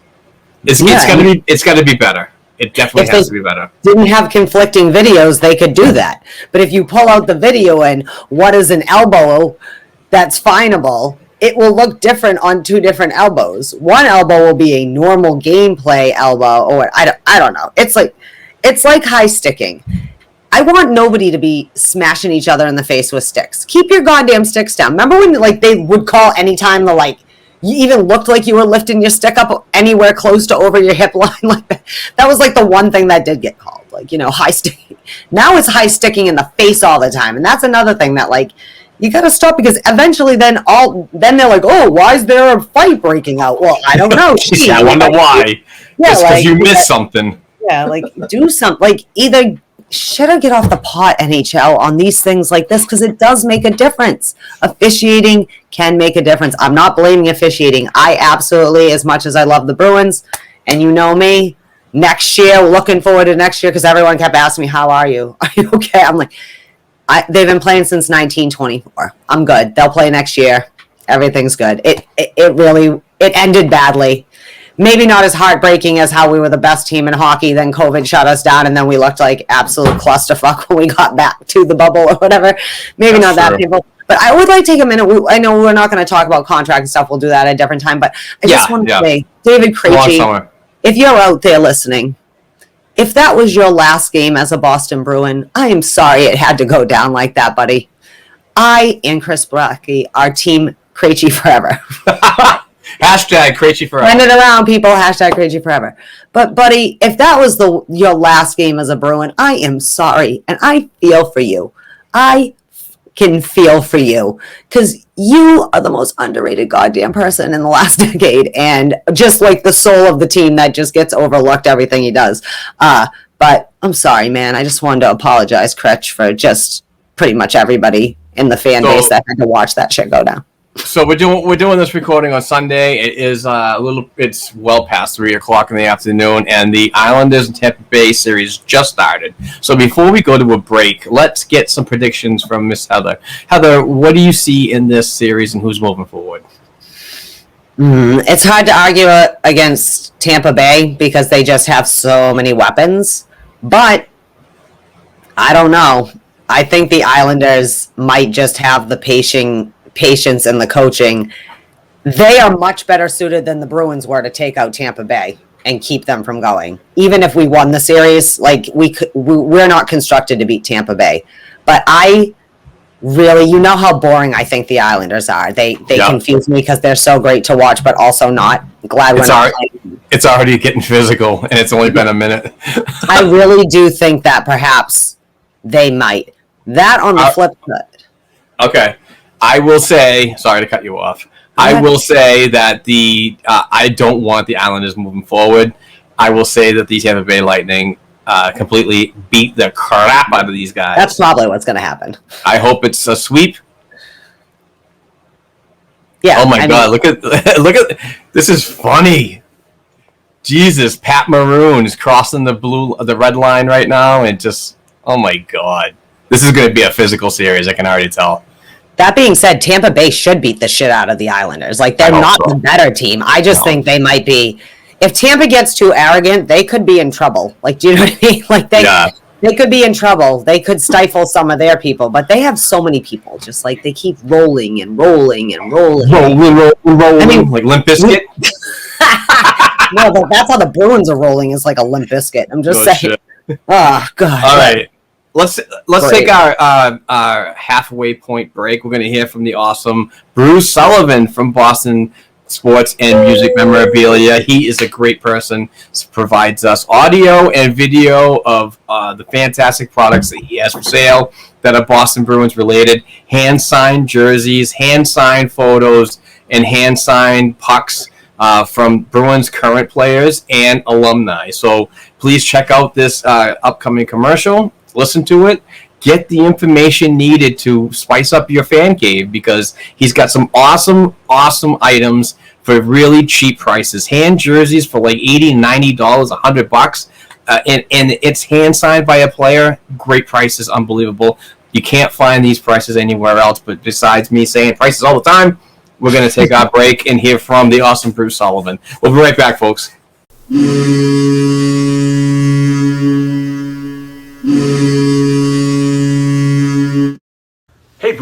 it's got to be better. It definitely has to be better. Didn't have conflicting videos, they could do that. But if you pull out the video and what is an elbow that's finable, it will look different on two different elbows. One elbow will be a normal gameplay elbow, or I don't know. It's like high sticking. I want nobody to be smashing each other in the face with sticks. Keep your goddamn sticks down. Remember when they would call anytime you even looked like you were lifting your stick up anywhere close to over your hip line like that? That was the one thing that did get called, high sticking. Now it's high sticking in the face all the time, and that's another thing that you got to stop, because eventually then they're like, oh, why is there a fight breaking out? Well, I don't know. Gee, I wonder why. Yeah, it's because you missed something. Yeah, do something. Either should I get off the pot, NHL, on these things like this, because it does make a difference. Officiating can make a difference. I'm not blaming officiating. I absolutely, as much as I love the Bruins, and you know me, next year, looking forward to next year, because everyone kept asking me, how are you? Are you okay? I'm like, they've been playing since 1924. I'm good. They'll play next year. Everything's good. It ended badly. Maybe not as heartbreaking as how we were the best team in hockey, then COVID shut us down, and then we looked like absolute clusterfuck when we got back to the bubble or whatever. Maybe not that painful. But I would like to take a minute. I know we're not going to talk about contract and stuff. We'll do that at a different time. But I just want to say, David Krejci, if you're out there listening, if that was your last game as a Boston Bruin, I am sorry it had to go down like that, buddy. I and Chris Brocky are team Krejci forever. Hashtag Krejci forever. Send it around, people. Hashtag Krejci forever. But, buddy, if that was your last game as a Bruin, I am sorry. And I feel for you. I can feel for you. Because you are the most underrated goddamn person in the last decade. And just like the soul of the team that just gets overlooked everything he does. But I'm sorry, man. I just wanted to apologize, Kretsch, for just pretty much everybody in the fan base that had to watch that shit go down. So we're doing this recording on Sunday. It is it's well past 3:00 in the afternoon, and the Islanders and Tampa Bay series just started. So before we go to a break, let's get some predictions from Miss Heather. Heather, what do you see in this series, and who's moving forward? It's hard to argue against Tampa Bay because they just have so many weapons, but I don't know. I think the Islanders might just have the patience and the coaching. They are much better suited than the Bruins were to take out Tampa Bay and keep them from going. Even if we won the series, we're not constructed to beat Tampa Bay. But I really, how boring I think the Islanders are. They confuse me because they're so great to watch, but also not. Glad we're not playing. It's already getting physical, and it's only been a minute. I really do think that perhaps they might. That on the flip side. Okay. I will say, sorry to cut you off. I will say that I don't want the Islanders moving forward. I will say that the Tampa Bay Lightning completely beat the crap out of these guys. That's probably what's going to happen. I hope it's a sweep. Yeah. Oh my God! Look at this is funny. Jesus, Pat Maroon is crossing the red line right now, and just oh my God, this is going to be a physical series. I can already tell. That being said, Tampa Bay should beat the shit out of the Islanders. They're not the better team. I just think they might be. If Tampa gets too arrogant, they could be in trouble. Do you know what I mean? They could be in trouble. They could stifle some of their people, but they have so many people. Just they keep rolling and rolling and rolling. Rolling. I mean, like Limp Bizkit. No, that's how the Bruins are rolling. Is like a Limp Bizkit. I'm just saying. Shit. Oh God. All right. Let's take our halfway point break. We're going to hear from the awesome Bruce Sullivan from Boston Sports and Music Memorabilia. He is a great person. Provides us audio and video of the fantastic products that he has for sale that are Boston Bruins related. Hand-signed jerseys, hand-signed photos, and hand-signed pucks from Bruins current players and alumni. So please check out this upcoming commercial. Listen to it. Get the information needed to spice up your fan cave because he's got some awesome items for really cheap prices. Hand jerseys for like $80, $90, $100, and it's hand signed by a player. Great prices, unbelievable. You can't find these prices anywhere else. But besides me saying prices all the time, we're going to take our break and hear from the awesome Bruce Sullivan. We'll be right back, folks.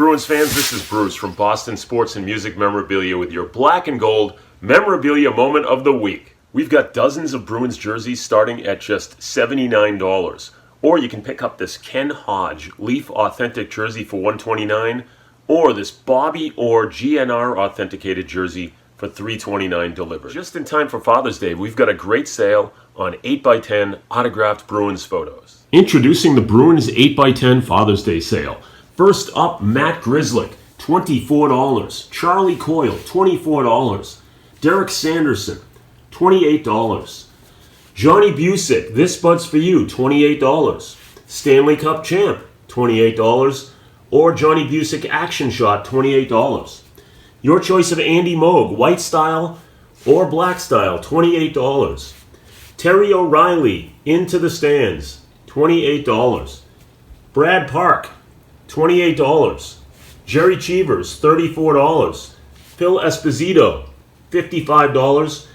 Bruins fans, this is Bruce from Boston Sports and Music Memorabilia with your black and gold memorabilia moment of the week. We've got dozens of Bruins jerseys starting at just $79. Or you can pick up this Ken Hodge Leaf Authentic jersey for $129, or this Bobby Orr GNR Authenticated jersey for $329 delivered. Just in time for Father's Day, we've got a great sale on 8x10 autographed Bruins photos. Introducing the Bruins 8x10 Father's Day sale. First up, Matt Grzelcyk, $24. Charlie Coyle, $24. Derek Sanderson, $28. Johnny Busick, this bud's for you, $28. Stanley Cup champ, $28. Or Johnny Busick action shot, $28. Your choice of Andy Moog, white style or black style, $28. Terry O'Reilly, into the stands, $28. Brad Park, $28. Jerry Cheevers, $34. Phil Esposito, $55.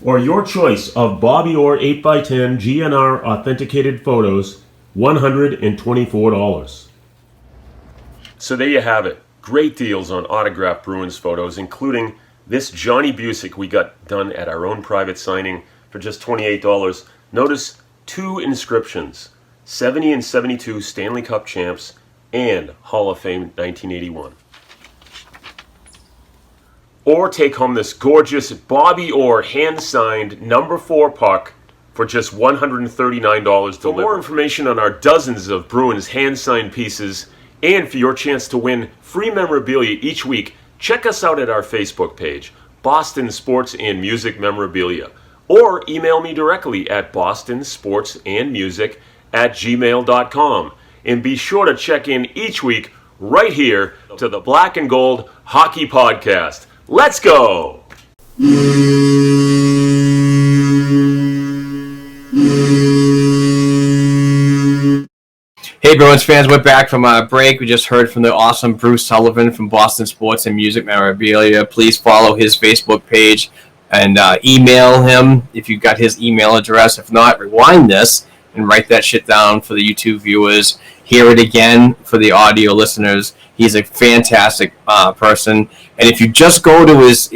Or your choice of Bobby Orr 8x10 GNR authenticated photos, $124. So there you have it. Great deals on autographed Bruins photos, including this Johnny Busick we got done at our own private signing for just $28. Notice two inscriptions, 70 and 72 Stanley Cup champs and Hall of Fame 1981. Or take home this gorgeous Bobby Orr hand-signed number 4 puck for just $139 delivered. For more information on our dozens of Bruins hand-signed pieces and for your chance to win free memorabilia each week, check us out at our Facebook page, Boston Sports and Music Memorabilia, or email me directly at bostonsportsandmusic@gmail.com. And be sure to check in each week right here to the Black and Gold Hockey Podcast. Let's go! Hey Bruins fans, we're back from our break. We just heard from the awesome Bruce Sullivan from Boston Sports and Music Memorabilia. Please follow his Facebook page and email him if you got his email address. If not, rewind this and write that shit down for the YouTube viewers. Hear it again for the audio listeners. He's a fantastic person. And if you just go to his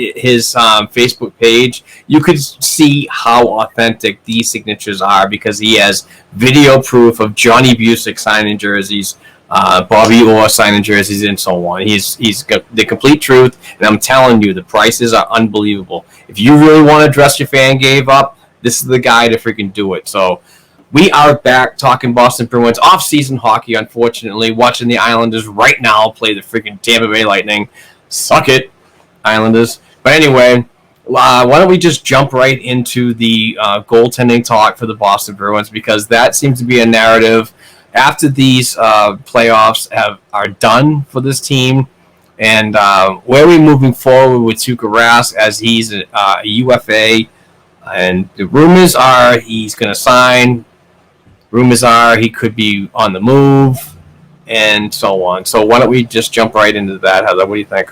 Facebook page, you could see how authentic these signatures are because he has video proof of Johnny Busick signing jerseys, Bobby Orr signing jerseys, and so on. He's got the complete truth, and I'm telling you, the prices are unbelievable. If you really want to dress your fan game up, this is the guy to freaking do it. So we are back talking Boston Bruins off-season hockey, unfortunately, watching the Islanders right now play the freaking Tampa Bay Lightning. Suck it, Islanders. But anyway, why don't we just jump right into the goaltending talk for the Boston Bruins, because that seems to be a narrative after these playoffs are done for this team. And where are we moving forward with Tuukka Rask as he's a UFA? And the rumors are he's going to sign. Rumors are he could be on the move, and so on. So why don't we just jump right into that, Heather? What do you think?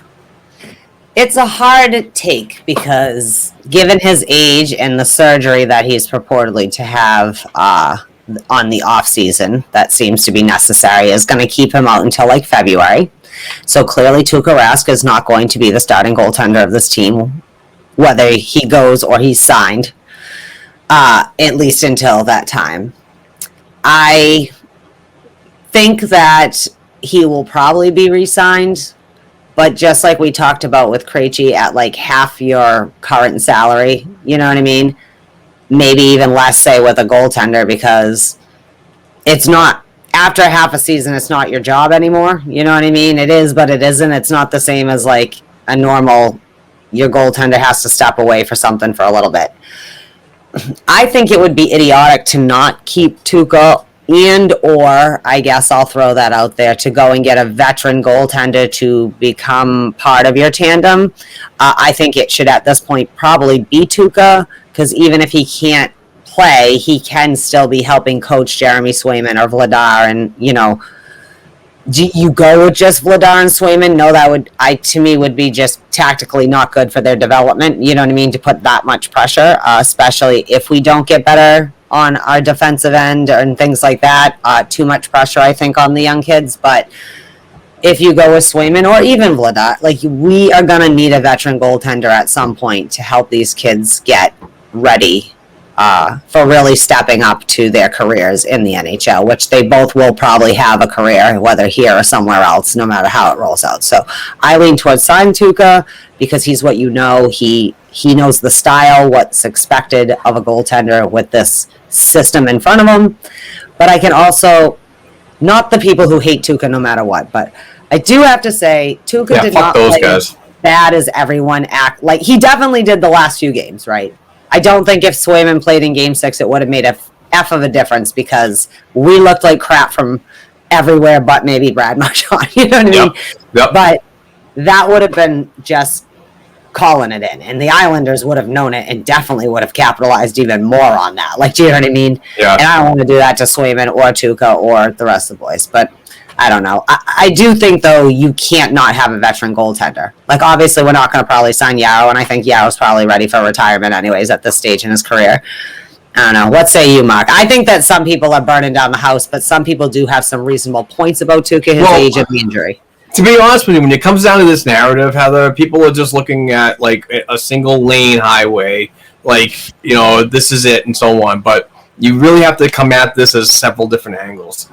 It's a hard take because given his age and the surgery that he's purportedly to have on the off season that seems to be necessary is going to keep him out until like February. So clearly Tuukka Rask is not going to be the starting goaltender of this team, whether he goes or he's signed, at least until that time. I think that he will probably be re-signed, but just like we talked about with Krejci at like half your current salary, you know what I mean? Maybe even less, say, with a goaltender, because it's not, after half a season, it's not your job anymore. You know what I mean? It is, but it isn't. It's not the same as like a normal, your goaltender has to step away for something for a little bit. I think it would be idiotic to not keep Tuukka and or, I guess I'll throw that out there, to go and get a veteran goaltender to become part of your tandem. I think it should at this point probably be Tuukka, because even if he can't play, he can still be helping coach Jeremy Swayman or Vladar, and, you know, do you go with just Vladar and Swayman? No, that would, to me, would be just tactically not good for their development. You know what I mean? To put that much pressure, especially if we don't get better on our defensive end and things like that. Too much pressure, I think, on the young kids. But if you go with Swayman or even Vladar, like we are going to need a veteran goaltender at some point to help these kids get ready for really stepping up to their careers in the NHL, which they both will probably have a career, whether here or somewhere else, no matter how it rolls out. So I lean towards signing Tuukka because he's what you know. He knows the style, what's expected of a goaltender with this system in front of him. But I can also, not the people who hate Tuukka no matter what, but I do have to say Tuukka did not play as bad as everyone act. Like, he definitely did the last few games, right? I don't think if Swayman played in Game 6, it would have made a F of a difference because we looked like crap from everywhere but maybe Brad Marshawn. You know what I mean? Yep. But that would have been just calling it in. And the Islanders would have known it and definitely would have capitalized even more on that. Like, do you know what I mean? Yeah. And I don't want to do that to Swayman or Tuukka or the rest of the boys. But I don't know. I do think, though, you can't not have a veteran goaltender. Like, obviously, we're not going to probably sign Yarrow, and I think Yarrow's probably ready for retirement anyways at this stage in his career. I don't know. What say you, Mark? I think that some people are burning down the house, but some people do have some reasonable points about Tuukka, his age, and the injury. To be honest with you, when it comes down to this narrative, Heather, people are just looking at, like, a single lane highway, like, you know, this is it and so on. But you really have to come at this as several different angles.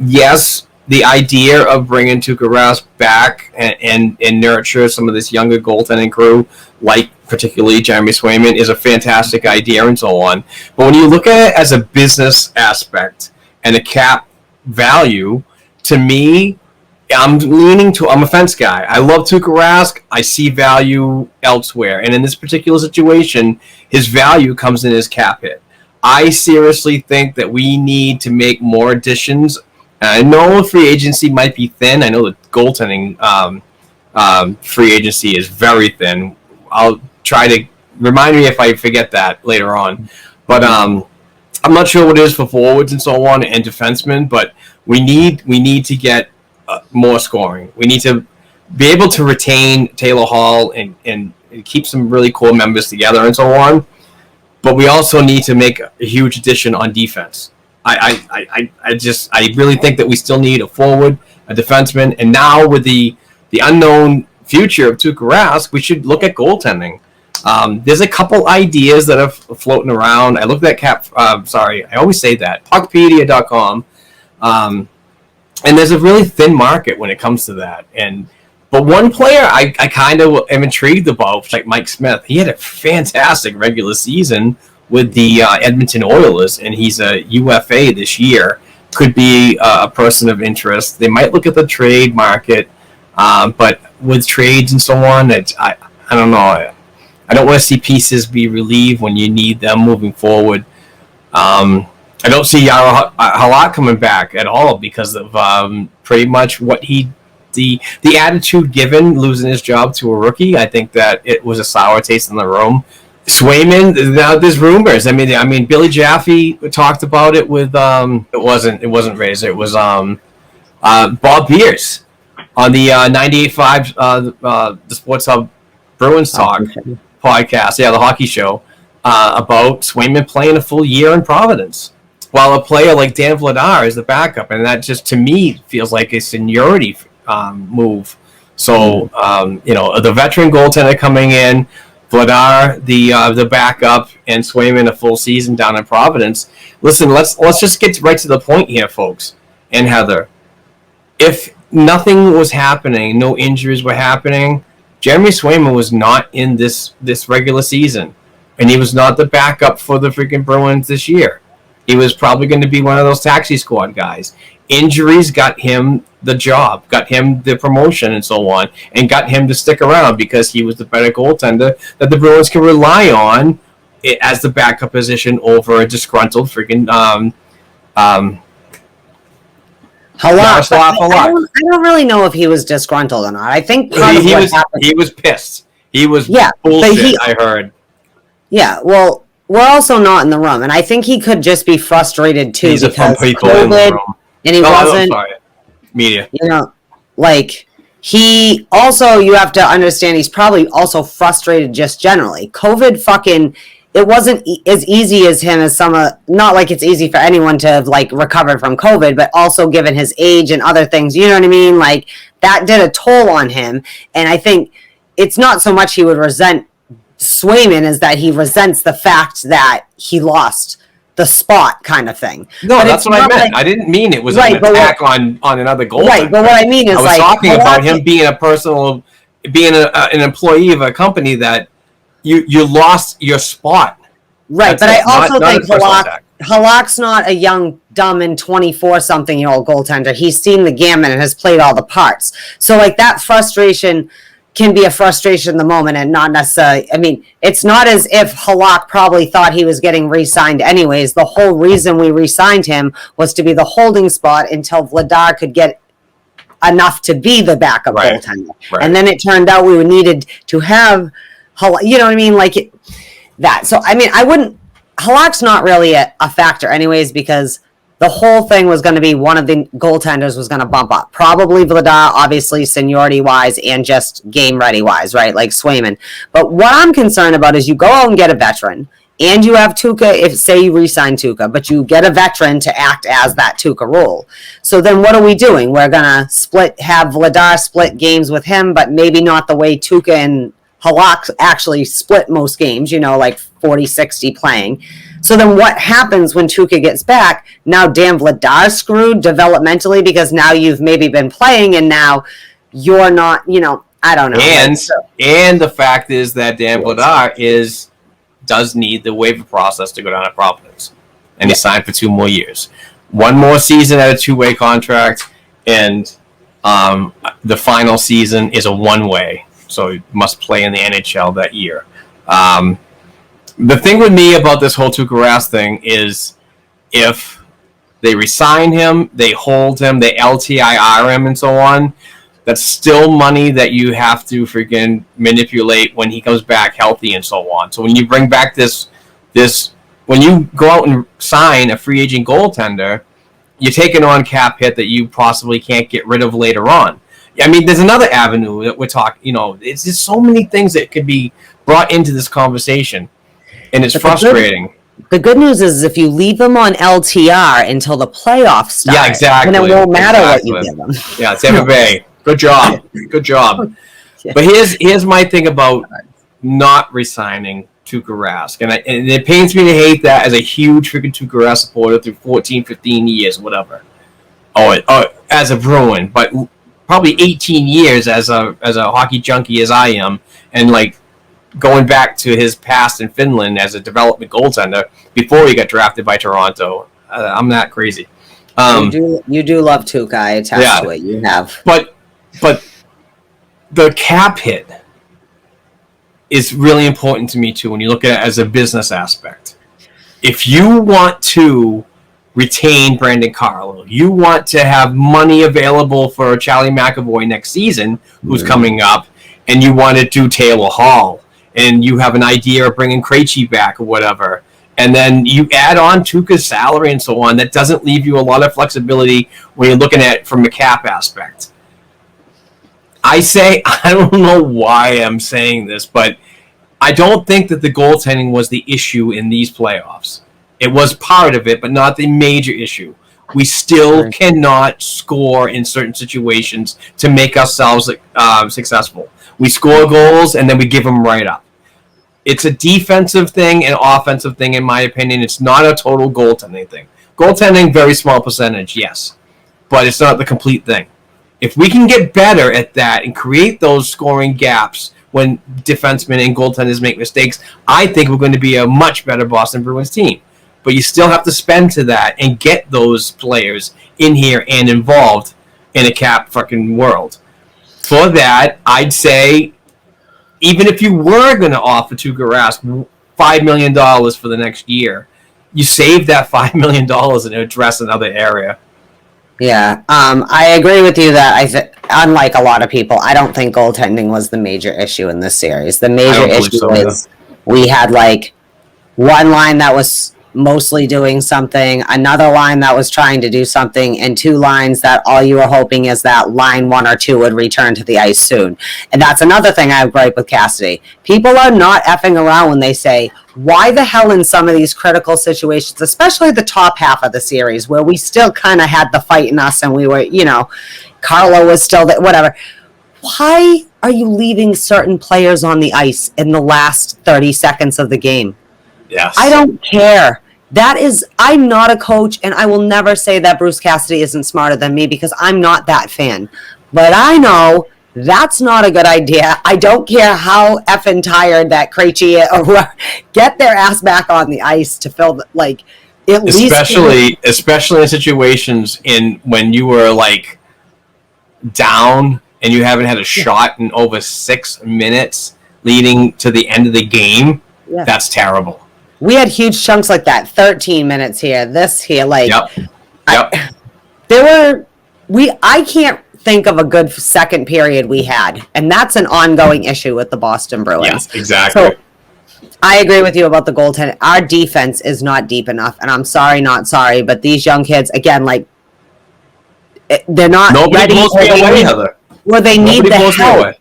Yes, the idea of bringing Tuukka Rask back and nurture some of this younger goaltending crew, like particularly Jeremy Swayman, is a fantastic idea and so on. But when you look at it as a business aspect and a cap value, to me, I'm a fence guy. I love Tuukka Rask. I see value elsewhere. And in this particular situation, his value comes in his cap hit. I seriously think that we need to make more additions. I know free agency might be thin. I know the goaltending free agency is very thin. I'll try to remind me if I forget that later on. But I'm not sure what it is for forwards and so on and defensemen. But we need to get more scoring. We need to be able to retain Taylor Hall and keep some really cool members together and so on. But we also need to make a huge addition on defense. I really think that we still need a forward, a defenseman, and now with the unknown future of Tuukka Rask, we should look at goaltending. There's a couple ideas that are floating around. I looked at I always say that, Puckpedia.com, and there's a really thin market when it comes to that. But one player I kind of am intrigued about, like Mike Smith. He had a fantastic regular season with the Edmonton Oilers, and he's a UFA this year. Could be a person of interest. They might look at the trade market, but with trades and so on, I don't know. I don't want to see pieces be relieved when you need them moving forward. I don't see Yaro Halak coming back at all because of pretty much what the attitude given losing his job to a rookie. I think that it was a sour taste in the room. Swayman, now there's rumors. I mean, Billy Jaffe talked about it with it wasn't Razor. It was Bob Beers on the 98.5 the Sports Hub Bruins Talk podcast. Yeah, the hockey show about Swayman playing a full year in Providence, while a player like Dan Vladar is the backup, and that just to me feels like a seniority move. So the veteran goaltender coming in. Vladar, the backup, and Swayman a full season down in Providence. Listen, let's just get right to the point here, folks. And Heather, if nothing was happening, no injuries were happening, Jeremy Swayman was not in this regular season, and he was not the backup for the freaking Bruins this year. He was probably going to be one of those taxi squad guys. Injuries got him the job, got him the promotion and so on, and got him to stick around because he was the better goaltender that the Bruins can rely on as the backup position over a disgruntled freaking Halak. I don't really know if he was disgruntled or not. I think he was pissed. He was bullshit, I heard. Yeah, well, we're also not in the room, and I think he could just be frustrated too because COVID, and he wasn't. Media. He also, you have to understand, he's probably also frustrated just generally. COVID fucking it wasn't as easy as him as not like it's easy for anyone to have like recovered from COVID, but also given his age and other things, you know what I mean? Like that did a toll on him. And I think it's not so much he would resent Swayman as that he resents the fact that he lost the spot kind of thing. No, but that's what I meant. I didn't mean it was an attack on another goaltender. Right, but what I mean is I was talking about him being an employee of a company that you lost your spot. Right, That's but I also think Halak's Halak's not a young, dumb, and 24-something-year-old goaltender. He's seen the gamut and has played all the parts. So, like, that frustration can be a frustration in the moment and not necessarily... I mean, it's not as if Halak probably thought he was getting re-signed anyways. The whole reason we re-signed him was to be the holding spot until Vladar could get enough to be the backup goaltender. Right. And then it turned out we needed to have Halak... You know what I mean? Like, that. So, I mean, I wouldn't... Halak's not really a factor anyways because the whole thing was going to be one of the goaltenders was going to bump up. Probably Vladar, obviously, seniority-wise and just game-ready-wise, right? Like Swayman. But what I'm concerned about is you go out and get a veteran, and you have Tuukka, if say you re-sign Tuukka, but you get a veteran to act as that Tuukka role. So then what are we doing? We're going to have Vladar split games with him, but maybe not the way Tuukka and Halak actually split most games, you know, like 40-60 playing. So then what happens when Tuukka gets back? Now damn Vladar's screwed developmentally because now you've maybe been playing and now you're not, you know, I don't know. And the fact is that Dan Vladar does need the waiver process to go down to Providence. And he signed for 2 more years. 1 more season at a 2-way contract, and the final season is a 1-way. So he must play in the NHL that year. The thing with me about this whole Tuukka Rask thing is if they resign him, they hold him, they LTIR him and so on, that's still money that you have to freaking manipulate when he comes back healthy and so on. So when you bring back this when you go out and sign a free agent goaltender, you're taking on cap hit that you possibly can't get rid of later on. I mean, there's another avenue that we're talking, you know, it's just so many things that could be brought into this conversation, and it's frustrating. The good news is if you leave them on LTR until the playoffs start, yeah, exactly. then it won't matter what you give them. Yeah, Tampa Bay. Good job. Good job. But here's my thing about not resigning Tuukka Rask, and it pains me to hate that as a huge freaking Tuukka Rask supporter through 14, 15 years, whatever. Oh, as a Bruin, but probably 18 years as a hockey junkie as I am, and like going back to his past in Finland as a development goaltender before he got drafted by Toronto. I'm not crazy. You do love Tuukka. I attest to it. You have. But the cap hit is really important to me too when you look at it as a business aspect. If you want to retain Brandon Carlo, you want to have money available for Charlie McAvoy next season, who's coming up, and you want to do Taylor Hall, and you have an idea of bringing Krejci back or whatever, and then you add on Tuukka's salary and so on, that doesn't leave you a lot of flexibility when you're looking at it from a cap aspect. I don't know why I'm saying this, but I don't think that the goaltending was the issue in these playoffs. It was part of it, but not the major issue. We still cannot score in certain situations to make ourselves successful. We score goals, and then we give them right up. It's a defensive thing and offensive thing, in my opinion. It's not a total goaltending thing. Goaltending, very small percentage, yes. But it's not the complete thing. If we can get better at that and create those scoring gaps when defensemen and goaltenders make mistakes, I think we're going to be a much better Boston Bruins team. But you still have to spend to that and get those players in here and involved in a cap fucking world. For that, I'd say, even if you were going to offer Tuukka Rask $5 million for the next year, you save that $5 million and address another area. Yeah, I agree with you that unlike a lot of people, I don't think goaltending was the major issue in this series. The major issue is we had like one line that was mostly doing something, another line that was trying to do something, and two lines that all you were hoping is that line 1 or 2 would return to the ice soon. And that's another thing I have gripe with Cassidy. People are not effing around when they say, why the hell in some of these critical situations, especially the top half of the series where we still kind of had the fight in us and we were, Carlo was still there, whatever. Why are you leaving certain players on the ice in the last 30 seconds of the game? Yes. I don't care. I'm not a coach, and I will never say that Bruce Cassidy isn't smarter than me because I'm not that fan. But I know that's not a good idea. I don't care how effing tired that Krejci is, or get their ass back on the ice to fill especially in situations when you were down and you haven't had a shot in over 6 minutes leading to the end of the game. Yeah. That's terrible. We had huge chunks like that. 13 minutes here, this here, Yep. I can't think of a good second period we had, and that's an ongoing issue with the Boston Bruins. Yeah, exactly. So, I agree with you about the goaltending. Our defense is not deep enough, and I'm sorry, not sorry, but these young kids, again, they're not ready. Or they need the help.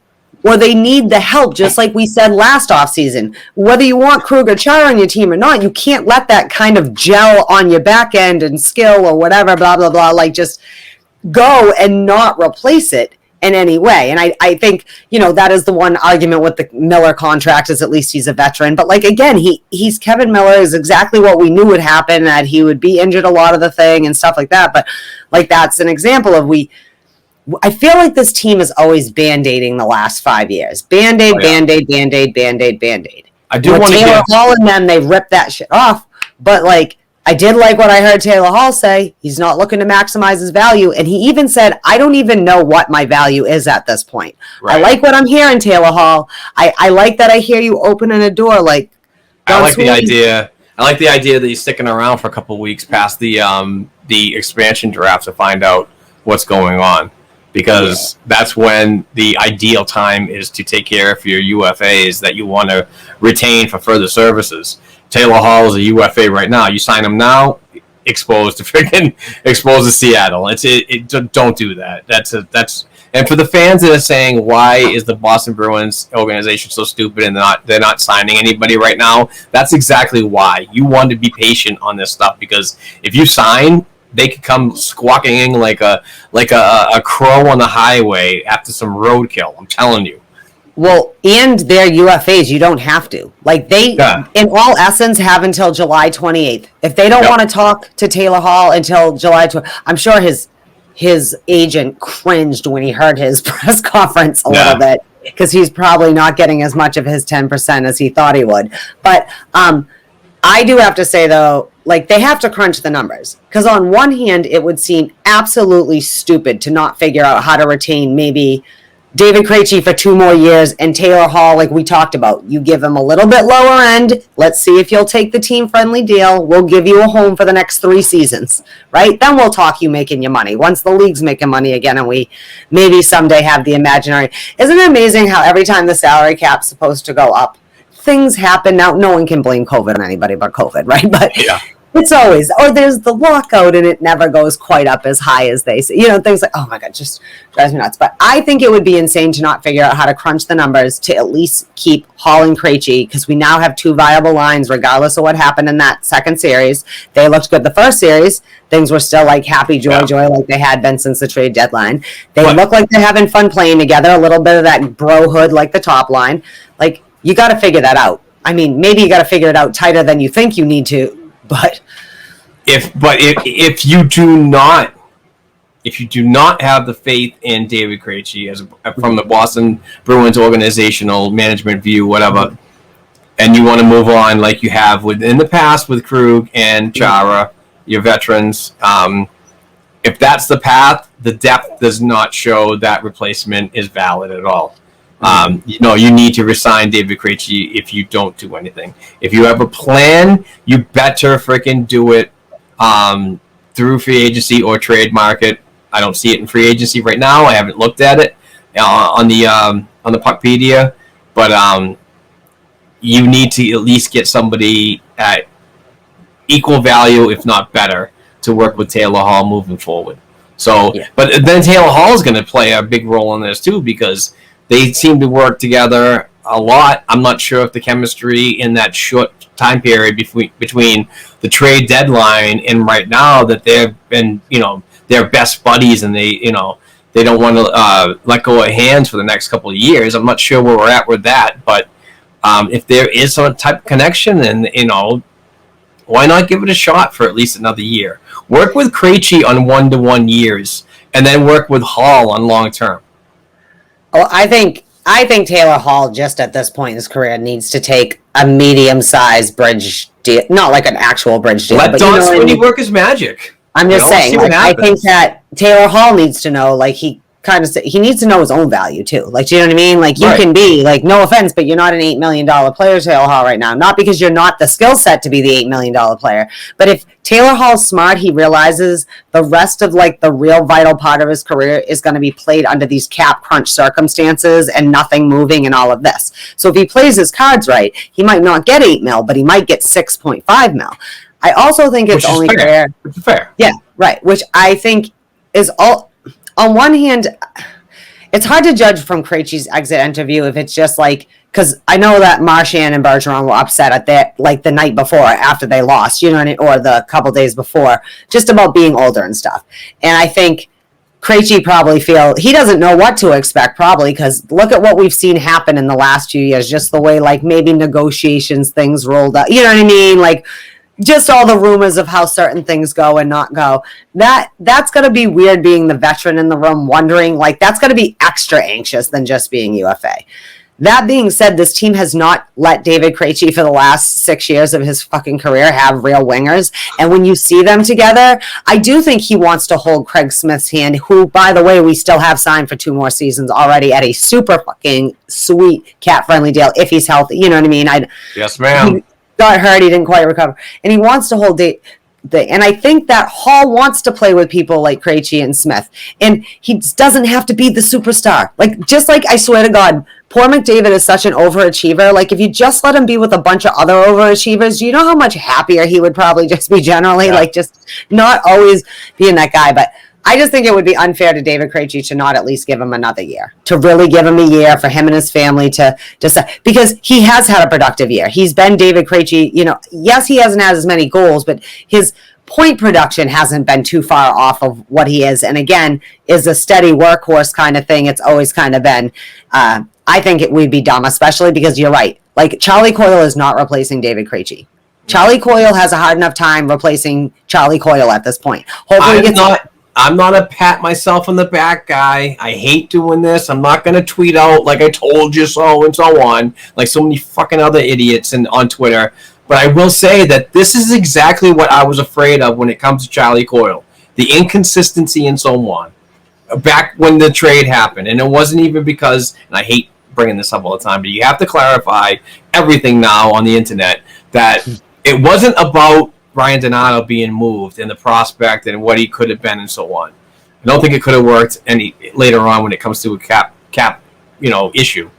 Or they need the help, just like we said last offseason. Whether you want Krug or Chara on your team or not, you can't let that kind of gel on your back end and skill or whatever, blah, blah, blah, just go and not replace it in any way. And I think, that is the one argument with the Miller contract, is at least he's a veteran. But again, he's Kevin Miller is exactly what we knew would happen, that he would be injured a lot of the thing and stuff like that. But that's an example of I feel like this team is always Band-Aiding the last 5 years. Band-Aid, Band-Aid, Band-Aid, Band-Aid, Band-Aid. I do want to Taylor Hall and them, they ripped that shit off. But, I did like what I heard Taylor Hall say. He's not looking to maximize his value. And he even said, I don't even know what my value is at this point. Right. I like what I'm hearing, Taylor Hall. I like that I hear you opening a door. I like the idea. I like the idea that he's sticking around for a couple of weeks past the expansion draft to find out what's going on. Because that's when the ideal time is to take care of your UFAs that you want to retain for further services. Taylor Hall is a UFA right now. You sign him now, exposed to Seattle. Don't do that. That's and for the fans that are saying, why is the Boston Bruins organization so stupid and they're not signing anybody right now? That's exactly why. You want to be patient on this stuff, because if you sign, they could come squawking in like a crow on the highway after some roadkill. I'm telling you. Well, and their UFAs, you don't have to. In all essence, have until July 28th. If they don't want to talk to Taylor Hall until July 20th, I'm sure his agent cringed when he heard his press conference a little bit, because he's probably not getting as much of his 10% as he thought he would. But I do have to say, though, they have to crunch the numbers. Because on one hand, it would seem absolutely stupid to not figure out how to retain maybe David Krejci for 2 more years, and Taylor Hall, like we talked about. You give him a little bit lower end. Let's see if you'll take the team-friendly deal. We'll give you a home for the next 3 seasons, right? Then we'll talk you making your money. Once the league's making money again, and we maybe someday have the imaginary. Isn't it amazing how every time the salary cap's supposed to go up, things happen? Now, no one can blame COVID on anybody but COVID, right? But it's always, or there's the lockout and it never goes quite up as high as they say. Things like, oh my God, just drives me nuts. But I think it would be insane to not figure out how to crunch the numbers to at least keep Hall and Krejci, because we now have 2 viable lines, regardless of what happened in that second series. They looked good the first series. Things were still happy, joy, like they had been since the trade deadline. They look like they're having fun playing together, a little bit of that brohood like the top line. You got to figure that out. I mean, maybe you got to figure it out tighter than you think you need to. But if you do not have the faith in David Krejci from the Boston Bruins organizational management view, whatever, and you want to move on like you have in the past with Krug and Chara, your veterans, if that's the path, the depth does not show that replacement is valid at all. You need to resign David Krejci if you don't do anything. If you have a plan, you better freaking do it through free agency or trade market. I don't see it in free agency right now. I haven't looked at it on the Puckpedia, but you need to at least get somebody at equal value, if not better, to work with Taylor Hall moving forward. So, Yeah. but then Taylor Hall is going to play a big role in this too, because they seem to work together a lot. I'm not sure if the chemistry in that short time period between the trade deadline and right now, that they've been, they're best buddies, and they don't want to let go of hands for the next couple of years. I'm not sure where we're at with that, but if there is some type of connection, then why not give it a shot for at least another year? Work with Krejci on 1-to-1 years, and then work with Hall on long term. Well, I think Taylor Hall, just at this point in his career, needs to take a medium-sized bridge deal, not like an actual bridge deal. Let Don Sweeney work his magic. I'm just saying, I think that Taylor Hall needs to know, he needs to know his own value too. Do you know what I mean? You can be no offense, but you're not an $8 million player, Taylor Hall, right now. Not because you're not the skill set to be the $8 million player, but if Taylor Hall's smart, he realizes the rest of the real vital part of his career is going to be played under these cap crunch circumstances and nothing moving and all of this. So if he plays his cards right, he might not get $8 mil, but he might get $6.5 mil. I also think it's only fair. It's fair. Yeah, right. Which I think is all. On one hand, it's hard to judge from Krejci's exit interview if it's just because I know that Martian and Bergeron were upset at that the night before after they lost, or the couple days before, just about being older and stuff. And I think Krejci probably he doesn't know what to expect, probably, because look at what we've seen happen in the last few years, just the way maybe negotiations, things rolled up, you know what I mean? Just all the rumors of how certain things go and not go. That's going to be weird, being the veteran in the room, wondering, that's going to be extra anxious than just being UFA. That being said, this team has not let David Krejci for the last 6 years of his fucking career have real wingers. And when you see them together, I do think he wants to hold Craig Smith's hand, who, by the way, we still have signed for 2 more seasons already at a super fucking sweet cat-friendly deal if he's healthy. You know what I mean? Yes, ma'am. Got hurt, he didn't quite recover, and he wants to hold and I think that Hall wants to play with people like Krejci and Smith, and he doesn't have to be the superstar. I swear to God, poor McDavid is such an overachiever. If you just let him be with a bunch of other overachievers, do you know how much happier he would probably just be generally? Yeah. Just not always being that guy. But I just think it would be unfair to David Krejci to not at least give him another year, to really give him a year for him and his family to decide, because he has had a productive year. He's been David Krejci, yes, he hasn't had as many goals, but his point production hasn't been too far off of what he is. And again, is a steady workhorse kind of thing. It's always kind of been. I think it would be dumb, especially because you're right. Charlie Coyle is not replacing David Krejci. Charlie Coyle has a hard enough time replacing Charlie Coyle at this point. Hopefully I'm not a pat myself on the back guy. I hate doing this. I'm not going to tweet out I told you so and so on, like so many fucking other idiots on Twitter. But I will say that this is exactly what I was afraid of when it comes to Charlie Coyle. The inconsistency and so on. Back when the trade happened. And it wasn't even because, and I hate bringing this up all the time, but you have to clarify everything now on the internet, that it wasn't about Ryan Donato being moved and the prospect and what he could have been and so on. I don't think it could have worked any later on when it comes to a cap issue.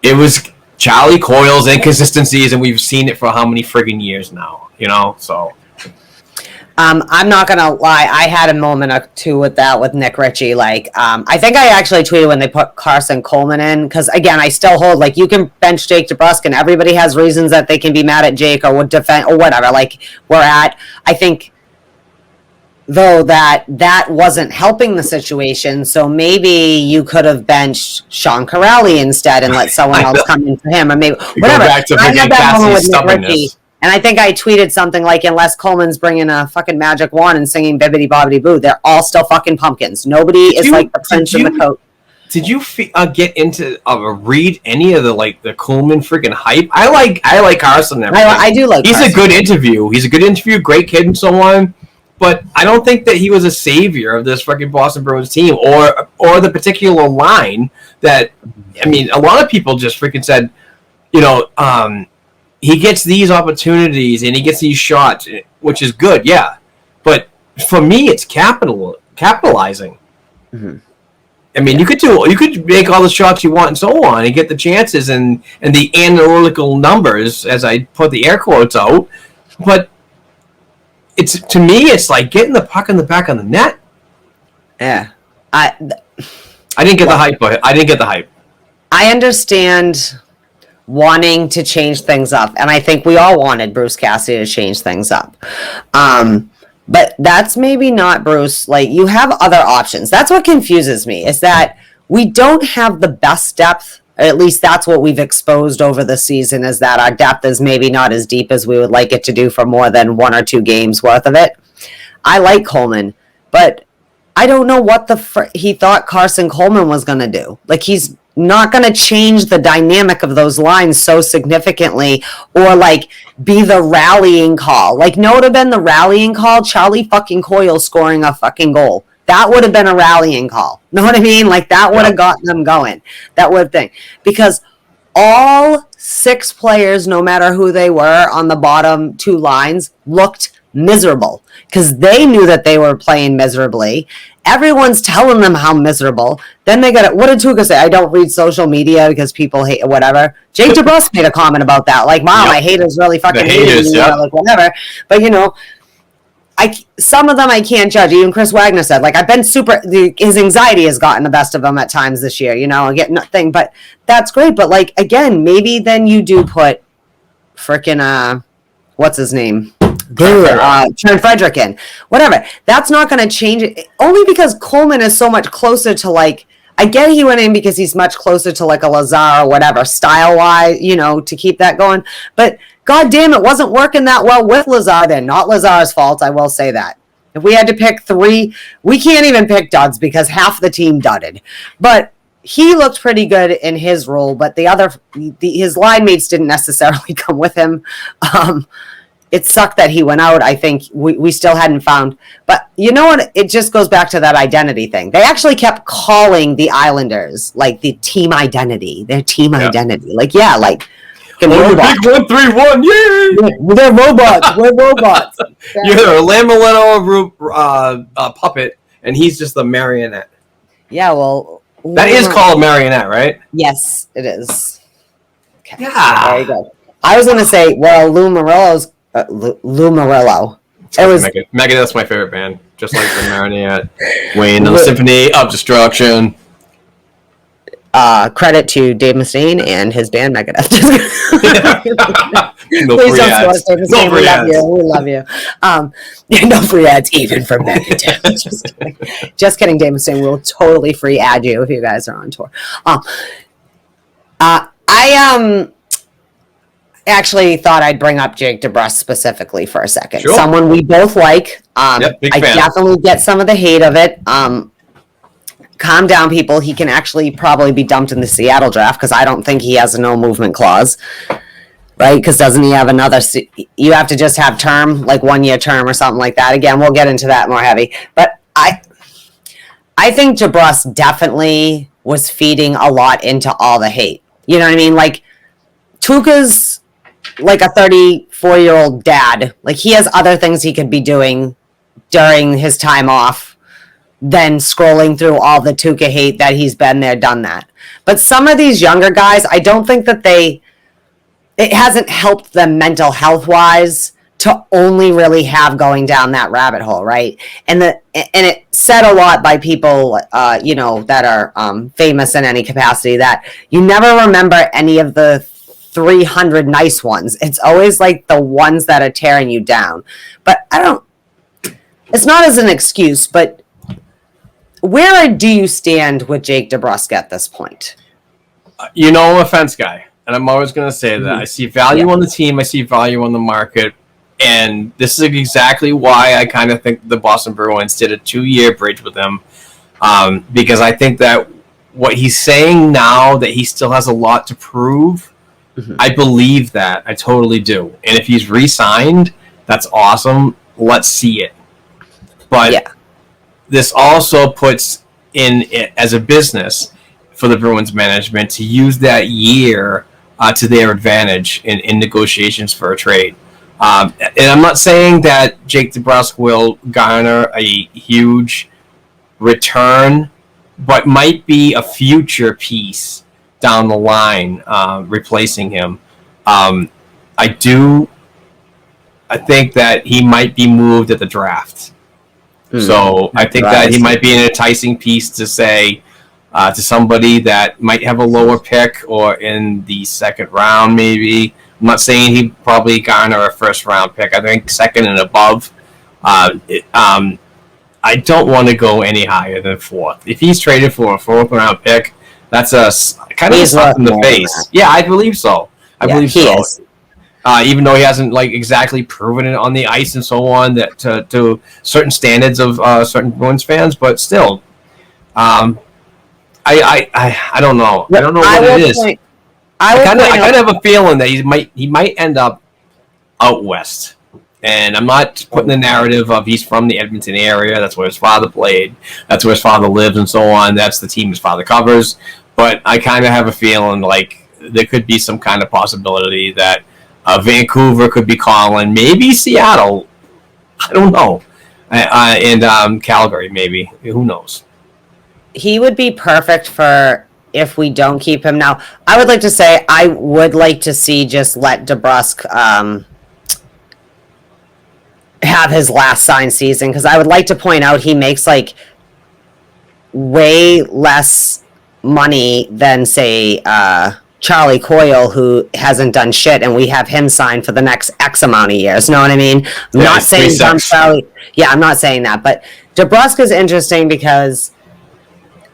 It was Charlie Coyle's inconsistencies, and we've seen it for how many friggin' years now, so. I'm not going to lie. I had a moment or two with that with Nick Ritchie. I think I actually tweeted when they put Carson Coleman in, because, again, I still hold, you can bench Jake Debroska, and everybody has reasons that they can be mad at Jake or would defend or whatever. I think, though, that wasn't helping the situation, so maybe you could have benched Sean Corrali instead and let someone else come in for him, or maybe whatever. I had that moment with Nick Ritchie. And I think I tweeted something unless Coleman's bringing a fucking magic wand and singing bibbidi bobbidi boo, they're all still fucking pumpkins. Nobody is the prince in the coat. Did you get into read any of the Coleman freaking hype? I like Carson. I do like. He's a good interview. He's a good interview, great kid and so on. But I don't think that he was a savior of this fucking Boston Bruins team or the particular line that. I mean, a lot of people just freaking said, he gets these opportunities and he gets these shots, which is good, yeah. But for me, it's capitalizing. Mm-hmm. I mean, you could make all the shots you want and so on, and get the chances and the analytical numbers, as I put the air quotes out. But it's to me, it's like getting the puck in the back of the net. Yeah. I didn't get the hype, but I didn't get the hype. I understand wanting to change things up, and I think we all wanted Bruce Cassidy to change things up. But that's maybe not Bruce. Like, you have other options. That's what confuses me, is that we don't have the best depth. At least that's what we've exposed over the season, is that our depth is maybe not as deep as we would like it to do for more than 1 or 2 games worth of it. I like Coleman, but I don't know what he thought Carson Coleman was going to do. Like, he's not going to change the dynamic of those lines so significantly, or like be the rallying call. Like, no, it would have been the rallying call, Charlie fucking Coyle scoring a fucking goal. That would have been a rallying call. Know what I mean? Like, that would have gotten them going. That would have been. Because all 6 players, no matter who they were on the bottom 2 lines, looked miserable because they knew that they were playing miserably. Everyone's telling them how miserable. Then they got it. What did Tuukka say? I don't read social media because people hate whatever. Jake Debroska made a comment about that. Like, wow, my haters really fucking hate me. Like, whatever. But, some of them I can't judge. Even Chris Wagner said, like, I've been his anxiety has gotten the best of him at times this year, I get nothing, but that's great. But, like, again, maybe then you do put frickin' what's his name? Trent Frederick in. Whatever. That's not going to change it. Only because Coleman is so much closer to, like, I get he went in because he's much closer to, like, a Lazar or whatever, style-wise, to keep that going. But, God damn, it wasn't working that well with Lazar then. Not Lazar's fault, I will say that. If we had to pick 3, we can't even pick duds because half the team dudded. But he looked pretty good in his role, but his line mates didn't necessarily come with him. It sucked that he went out. I think we still hadn't found. But you know what? It just goes back to that identity thing. They actually kept calling the Islanders, like, the team identity. Their team identity. Like, yeah, like, big 1-3-1, yeah! They're robots. We're robots. You're a Lamolino puppet, and he's just the marionette. Yeah, well... That is called marionette, right? Yes, it is. Okay. Yeah. There you go. I was going to say, well, Lou Morello's... Lou Morello. It was Megadeth's my favorite band, just like the Marionette, Wayne and the Symphony of Destruction. Credit to Dave Mustaine and his band Megadeth. No Please free don't ads. us, Dave Mustaine. No free ads. We love you. No free ads even from Megadeth. Just kidding, Dave Mustaine. We'll totally free ad you if you guys are on tour. I actually thought I'd bring up Jake Debroska specifically for a second. Sure. Someone we both like. Big I fan. definitely get some of the hate of it. Calm down, people. He can actually probably be dumped in the Seattle draft because I don't think he has a no movement clause, right? Because doesn't he have another? You have to just have term, like 1-year term or something like that. Again, we'll get into that more heavy. But I think Debroska definitely was feeding a lot into all the hate. You know what I mean? Like, Tuukka's like a 34-year-old dad. Like, he has other things he could be doing during his time off than scrolling through all the Tuukka hate that he's been there, done that. But some of these younger guys, I don't think that it hasn't helped them mental health-wise to only really have going down that rabbit hole, right? And it said a lot by people, that are famous in any capacity, that you never remember any of the 300 nice ones. It's always like the ones that are tearing you down. But it's not as an excuse, but where do you stand with Jake Debroska at this point? I'm a fence guy, and I'm always going to say that. I see value on the team. I see value on the market. And this is exactly why I kind of think the Boston Bruins did a 2-year bridge with him. Because I think that what he's saying now, that he still has a lot to prove, I believe that. I totally do. And if he's re-signed, that's awesome. Let's see it. But this also puts in it as a business for the Bruins management to use that year to their advantage in negotiations for a trade. And I'm not saying that Jake Debroska will garner a huge return, but might be a future piece down the line replacing him. I I think that he might be moved at the draft. So I think that he might be an enticing piece to say to somebody that might have a lower pick or in the second round, maybe. I'm not saying he'd probably garner a first round pick. I think second and above. I don't want to go any higher than fourth. If he's traded for a fourth round pick, that's a kind of a slap in the face. Yeah, I believe so. I believe so. Is. Even though he hasn't exactly proven it on the ice and so on, that to certain standards of certain Bruins fans, but still, I don't know. I don't know what it is. I kind of have a feeling that he might end up out west. And I'm not putting the narrative of he's from the Edmonton area. That's where his father played. That's where his father lives and so on. That's the team his father covers. But I kind of have a feeling like there could be some kind of possibility that Vancouver could be calling. Maybe Seattle. I don't know. And Calgary, maybe. Who knows? He would be perfect for if we don't keep him. Now, I would like to say I would like to see just let Debroska have his last signed season, because I would like to point out he makes way less money than say Charlie Coyle, who hasn't done shit, and we have him signed for the next X amount of years. Know what I mean? I'm not saying Charlie. Yeah, I'm not saying that, but Debroska is interesting because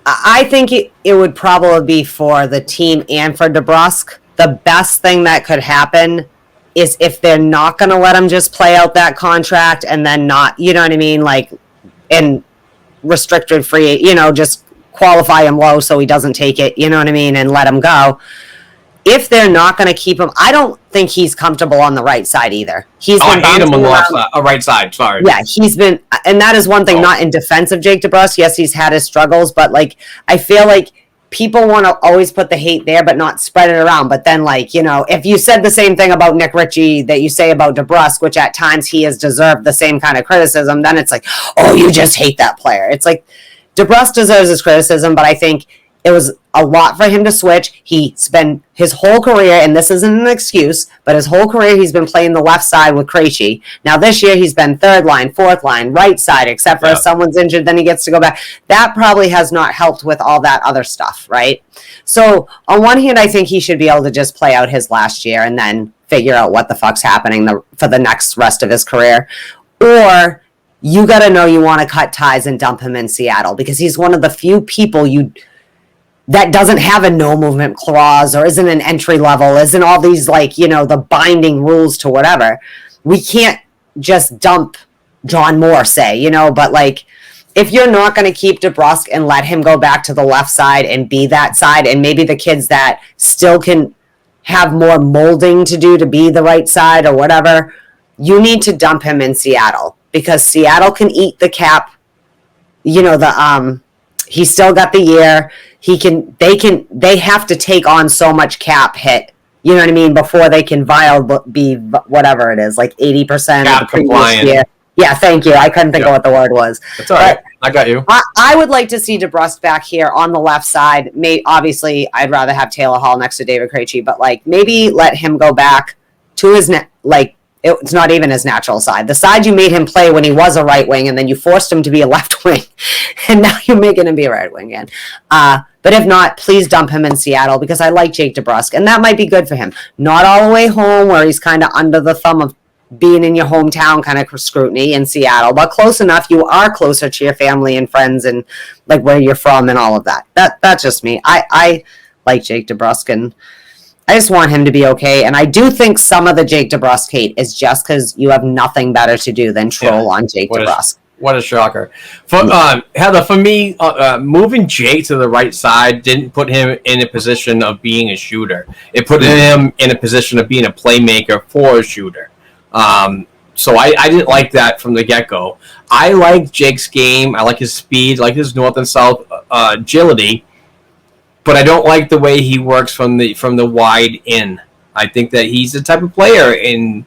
I think it would probably be for the team and for Debroska. The best thing that could happen is if they're not going to let him just play out that contract and then not, you know what I mean, in restricted free, just qualify him low so he doesn't take it, you know what I mean, and let him go. If they're not going to keep him, I don't think he's comfortable on the right side either. I hate him on the left side, right side, sorry. Yeah, he's been, and that is one thing, not in defense of Jake Debroska. Yes, he's had his struggles, but I feel like people want to always put the hate there, but not spread it around. But then, if you said the same thing about Nick Ritchie that you say about Debroska, which at times he has deserved the same kind of criticism, then it's oh, you just hate that player. It's Debroska deserves his criticism, but I think it was a lot for him to switch. He spent his whole career, and this isn't an excuse, but his whole career he's been playing the left side with Krejci. Now this year he's been third line, fourth line, right side, except for if someone's injured, then he gets to go back. That probably has not helped with all that other stuff, right? So on one hand, I think he should be able to just play out his last year and then figure out what the fuck's happening for the next rest of his career. Or you got to know you want to cut ties and dump him in Seattle, because he's one of the few people that doesn't have a no movement clause or isn't an entry level, isn't all these the binding rules to whatever. We can't just dump John Moore, say, but if you're not going to keep Debroska and let him go back to the left side and be that side, and maybe the kids that still can have more molding to do to be the right side or whatever, you need to dump him in Seattle, because Seattle can eat the cap. He's still got the year. They have to take on so much cap hit, you know what I mean, before they can be whatever it is, 80% cap of the previous compliant. year. Yeah, thank you. I couldn't think of what the word was. That's all right. I got you. I would like to see Debroska back here on the left side. Obviously, I'd rather have Taylor Hall next to David Krejci, but maybe let him go back to his it's not even his natural side. The side you made him play when he was a right wing, and then you forced him to be a left wing, and now you're making him be a right wing again. But if not, please dump him in Seattle, because I like Jake Debroska, and that might be good for him. Not all the way home where he's kind of under the thumb of being in your hometown kind of scrutiny in Seattle, but close enough you are closer to your family and friends and where you're from and all of that. That's just me. I like Jake Debroska, and I just want him to be okay. And I do think some of the Jake Debroska hate is just because you have nothing better to do than troll on Jake Debroska. What a shocker. Heather, for me, moving Jake to the right side didn't put him in a position of being a shooter. It put him in a position of being a playmaker for a shooter. So I didn't like that from the get-go. I like Jake's game. I like his speed. I like his north and south agility. But I don't like the way he works from the wide in. I think that he's the type of player, and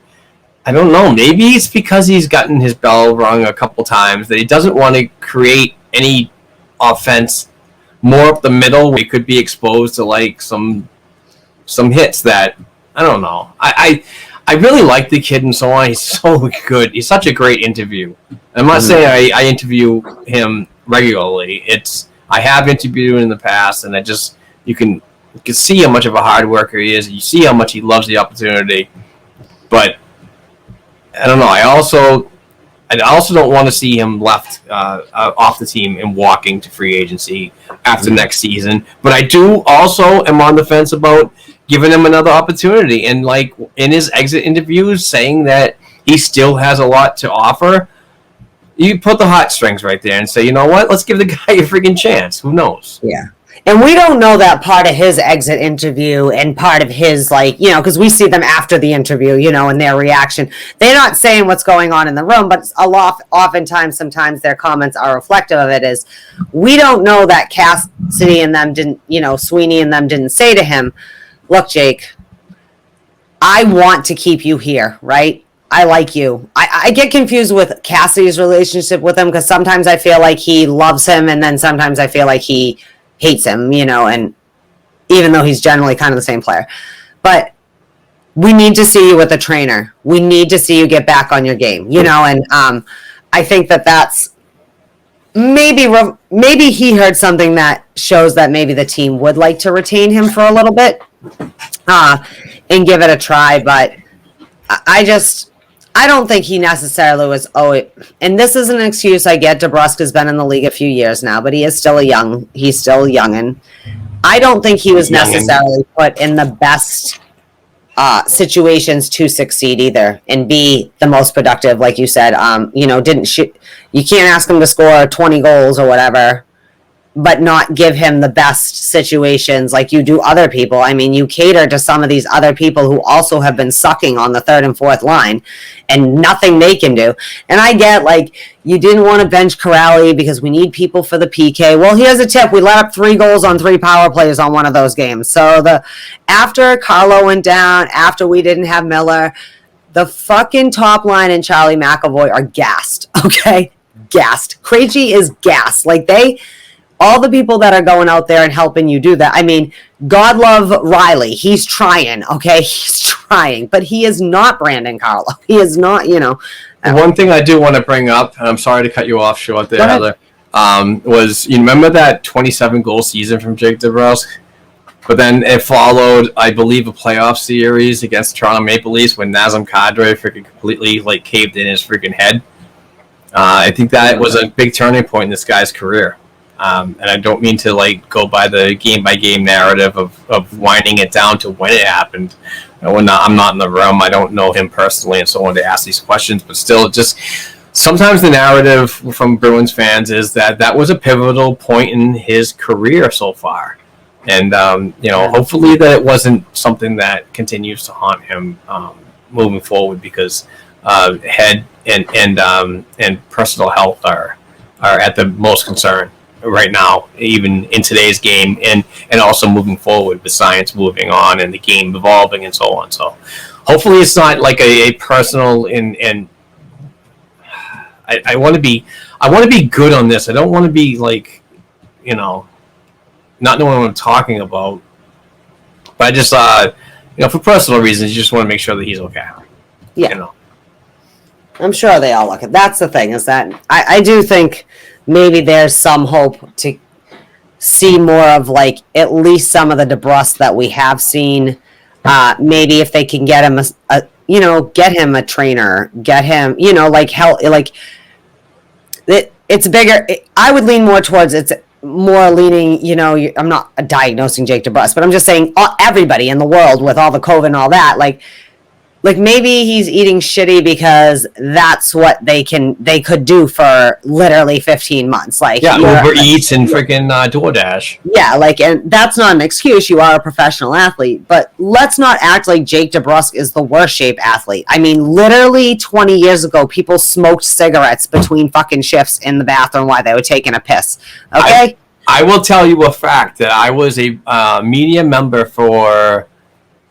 I don't know, maybe it's because he's gotten his bell rung a couple times that he doesn't want to create any offense more up the middle where he could be exposed to some hits that I don't know. I really like the kid and so on. He's so good. He's such a great interview. I'm not saying I interview him regularly. I have interviewed him in the past, and you can see how much of a hard worker he is. You see how much he loves the opportunity. But I don't know. I also don't want to see him left off the team and walking to free agency after next season. But I do also am on the fence about giving him another opportunity. And like in his exit interviews, saying that he still has a lot to offer. You put the hot strings right there and say, you know what? Let's give the guy a freaking chance. Who knows? Yeah. And we don't know that part of his exit interview and part of his, because we see them after the interview, and their reaction. They're not saying what's going on in the room, but oftentimes, sometimes their comments are reflective of it. Is we don't know that Cassidy and them didn't, Sweeney and them didn't say to him, look, Jake, I want to keep you here, right? I like you. I get confused with Cassidy's relationship with him because sometimes I feel like he loves him and then sometimes I feel like he hates him, and even though he's generally kind of the same player. But we need to see you with a trainer. We need to see you get back on your game, and I think that's maybe he heard something that shows that maybe the team would like to retain him for a little bit and give it a try. But I don't think he necessarily was. And this is an excuse. I get Debroska's been in the league a few years now, but he's still youngin'. I don't think he was necessarily put in the best situations to succeed either and be the most productive, like you said. Didn't shoot. You can't ask him to score 20 goals or whatever, but not give him the best situations like you do other people. I mean, you cater to some of these other people who also have been sucking on the third and fourth line and nothing they can do. And I get, you didn't want to bench Corrali because we need people for the PK. Well, here's a tip. We let up 3 goals on 3 power plays on one of those games. So after Carlo went down, after we didn't have Miller, the fucking top line and Charlie McAvoy are gassed, okay? Gassed. Krejci is gassed. All the people that are going out there and helping you do that. I mean, God love Riley. He's trying, okay? He's trying. But he is not Brandon Carlo. He is not, One thing I do want to bring up, and I'm sorry to cut you off short there, Heather, was you remember that 27-goal season from Jake Debroska? But then it followed, I believe, a playoff series against the Toronto Maple Leafs when Nazem Kadri freaking completely caved in his freaking head. I think that was a big turning point in this guy's career. And I don't mean to go by the game-by-game narrative of winding it down to when it happened. I'm not in the room. I don't know him personally and so on to ask these questions. But still, just sometimes the narrative from Bruins fans is that was a pivotal point in his career so far. And, hopefully that it wasn't something that continues to haunt him moving forward because head and personal health are at the most concern right now, even in today's game, and also moving forward with science moving on and the game evolving and so on. So hopefully it's not a personal and I want to be good on this. I don't want to be not knowing what I'm talking about. But I just for personal reasons, you just want to make sure that he's okay. Yeah. I'm sure they all look at. That's the thing, is that I do think maybe there's some hope to see more of at least some of the Debroska that we have seen. Maybe if they can get him get him a trainer, get him, it's bigger. I would lean more towards it's more leaning, I'm not diagnosing Jake Debroska, but I'm just saying everybody in the world with all the COVID and all that, maybe he's eating shitty because that's what they could do for literally 15 months. Uber Eats and freaking DoorDash. Yeah, and that's not an excuse. You are a professional athlete, but let's not act like Jake Debroska is the worst shape athlete. I mean, literally 20 years ago, people smoked cigarettes between fucking shifts in the bathroom while they were taking a piss. Okay? I will tell you a fact that I was a media member for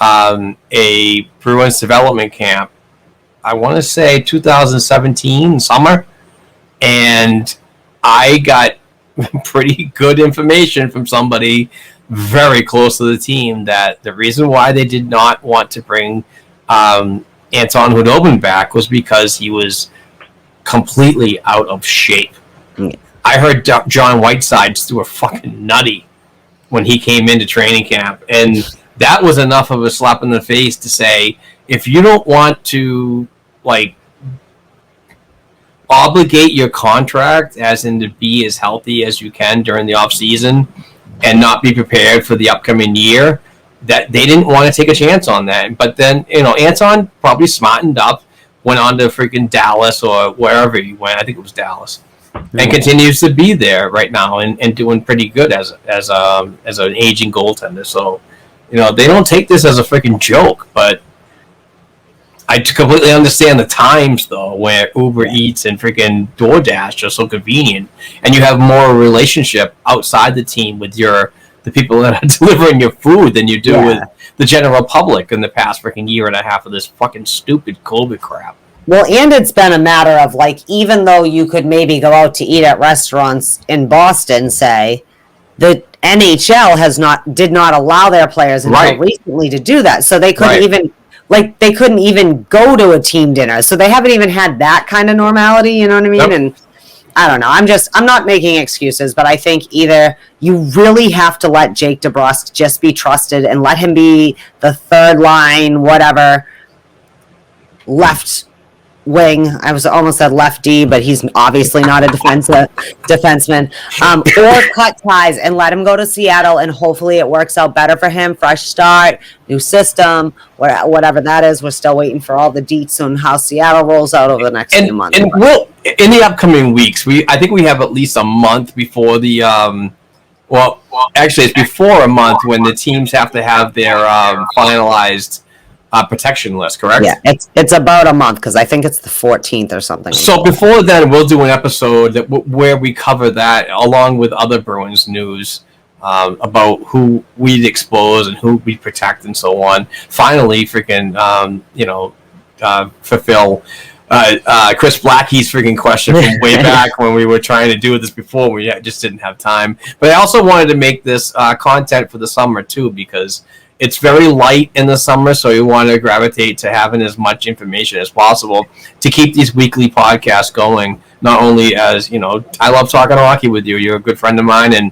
a Bruins development camp, I want to say 2017 summer, and I got pretty good information from somebody very close to the team that the reason why they did not want to bring Anton Hudobin back was because he was completely out of shape. Yeah. I heard John Whitesides threw a fucking nutty when he came into training camp, and that was enough of a slap in the face to say, if you don't want to like obligate your contract as in to be as healthy as you can during the off season and not be prepared for the upcoming year, that they didn't want to take a chance on that. But then, Anton probably smartened up, went on to freaking Dallas or wherever he went. I think it was Dallas. And continues to be there right now and doing pretty good as an aging goaltender. So, they don't take this as a freaking joke, but I completely understand the times, though, where Uber Eats and freaking DoorDash are so convenient, and you have more relationship outside the team with the people that are delivering your food than you do with the general public in the past freaking year and a half of this fucking stupid COVID crap. Well, and it's been a matter of, like, even though you could maybe go out to eat at restaurants in Boston, say, the NHL did not allow their players until recently to do that. So they couldn't even go to a team dinner. So they haven't even had that kind of normality, you know what I mean? Yep. And I don't know. I'm not making excuses, but I think either you really have to let Jake Debroska just be trusted and let him be the third line, whatever, left wing. I was almost said left D, but he's obviously not a defenseman. Or cut ties and let him go to Seattle, and hopefully it works out better for him. Fresh start, new system, whatever that is. We're still waiting for all the deets on how Seattle rolls out over the next few months. And in the upcoming weeks, I think we have at least a month before the actually it's before a month when the teams have to have their finalized protection list, correct? Yeah, it's about a month because I think it's the 14th or something. So before then, we'll do an episode where we cover that along with other Bruins news about who we'd expose and who we protect and so on. Finally, freaking, fulfill Chris Blackey's freaking question from way back when we were trying to do this before. We just didn't have time. But I also wanted to make this content for the summer too, because it's very light in the summer, so we want to gravitate to having as much information as possible to keep these weekly podcasts going. Not only as, I love talking hockey with you. You're a good friend of mine, and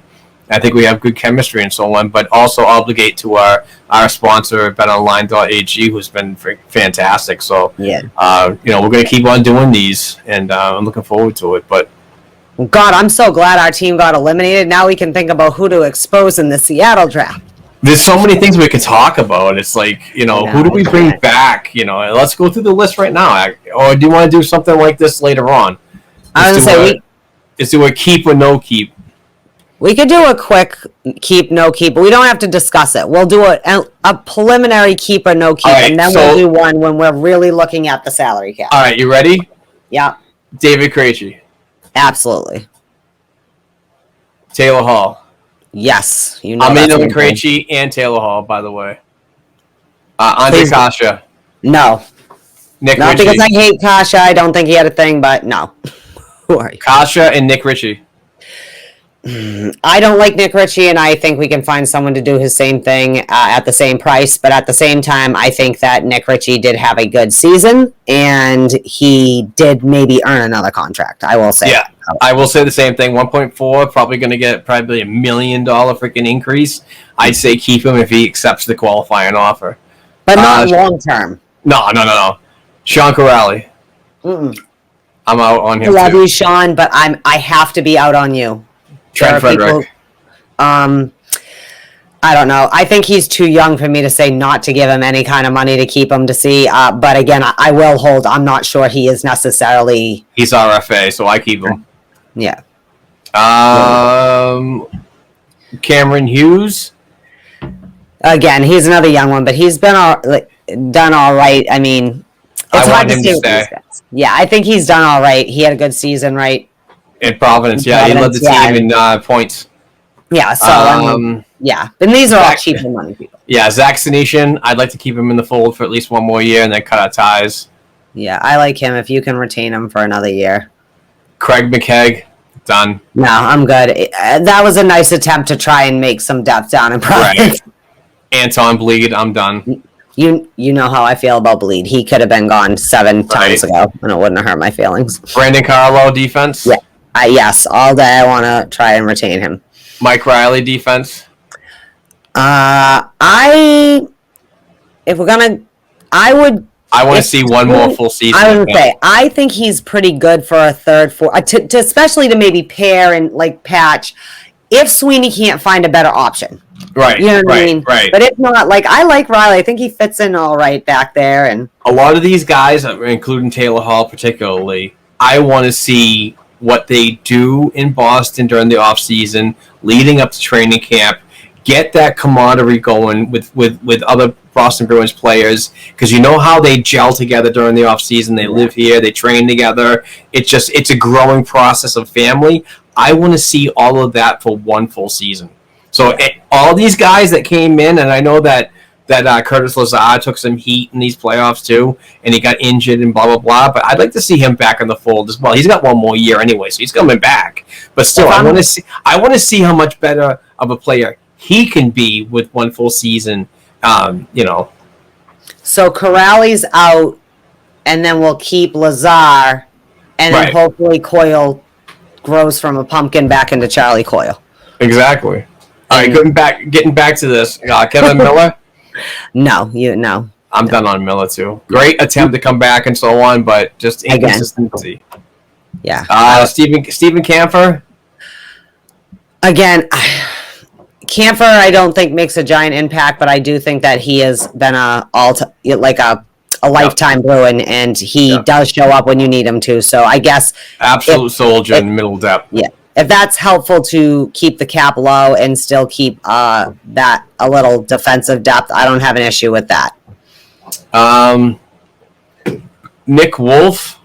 I think we have good chemistry and so on, but also obligate to our sponsor, betonline.ag, who's been fantastic. So, we're going to keep on doing these, and I'm looking forward to it. But God, I'm so glad our team got eliminated. Now we can think about who to expose in the Seattle draft. There's so many things we can talk about. It's like, who do we bring back? Let's go through the list right now. Or do you want to do something like this later on? Let's do a keep or no keep. We could do a quick keep, no keep, but we don't have to discuss it. We'll do a preliminary keep or no keep, right, and then we'll do one when we're really looking at the salary cap. All right, you ready? Yeah. David Krejci. Absolutely. Taylor Hall. Yes. I'm in with Krejci and Taylor Hall, by the way. Andre Kasha. No. Nick Not Ritchie. because I hate Kasha. I don't think he had a thing, but no. Who are you? Kasha and Nick Ritchie. I don't like Nick Ritchie, and I think we can find someone to do his same thing at the same price. But at the same time, I think that Nick Ritchie did have a good season, and he did maybe earn another contract. I will say. Yeah, I will say the same thing. 1.4, probably going to get probably $1 million freaking increase. I'd say keep him if he accepts the qualifying offer. But not long term. No. Sean Corrali. I'm out on him. I love you, Sean, but I have to be out on you. Trent Frederick. I don't know. I think he's too young for me to say not to give him any kind of money to keep him to see. But again, I will hold. I'm not sure he is necessarily. He's RFA, so I keep him. Yeah. Cameron Hughes. Again, he's another young one, but he's been done all right. I mean, it's hard to say. Yeah, I think he's done all right. He had a good season, right? In Providence, he led the team in points. Yeah, so yeah, and these are all cheap money people. Yeah, Zach Senyshyn, I'd like to keep him in the fold for at least one more year and then cut our ties. Yeah, I like him if you can retain him for another year. Craig McKegg, done. No, I'm good. That was a nice attempt to try and make some depth down in Providence. Right. Anton Bleed, I'm done. you know how I feel about Bleed. He could have been gone 7 times ago, and it wouldn't have hurt my feelings. Brandon Carlo defense. Yeah. Yes, all day I want to try and retain him. Mike Riley defense. I want to see one more full season. I would say I think he's pretty good for a third, fourth, to especially to maybe pair and like patch if Sweeney can't find a better option. Right. You know what I mean? Right. But if not, like I like Riley. I think he fits in all right back there. And a lot of these guys, including Taylor Hall particularly, I want to see what they do in Boston during the offseason, leading up to training camp. Get that camaraderie going with other Boston Bruins players, because you know how they gel together during the offseason. They live here, they train together. It's a growing process of family. I want to see all of that for one full season. So all these guys that came in, and I know that Curtis Lazar took some heat in these playoffs too, and he got injured and blah, blah, blah. But I'd like to see him back in the fold as well. He's got one more year anyway, so he's coming back. But still, I want to see how much better of a player he can be with one full season. So Corrali's out, and then we'll keep Lazar, and then hopefully Coyle grows from a pumpkin back into Charlie Coyle. Exactly. All right, getting back to this. Kevin Miller? No. I'm done on Miller too. Great attempt to come back and so on, but just inconsistency. Yeah. Stephen Kampfer? Again, Kampfer, I don't think makes a giant impact, but I do think that he has been a lifetime Bruin, and he does show up when you need him to. So I guess absolute soldier in middle depth. Yeah, if that's helpful to keep the cap low and still keep that a little defensive depth, I don't have an issue with that. Nick Wolf,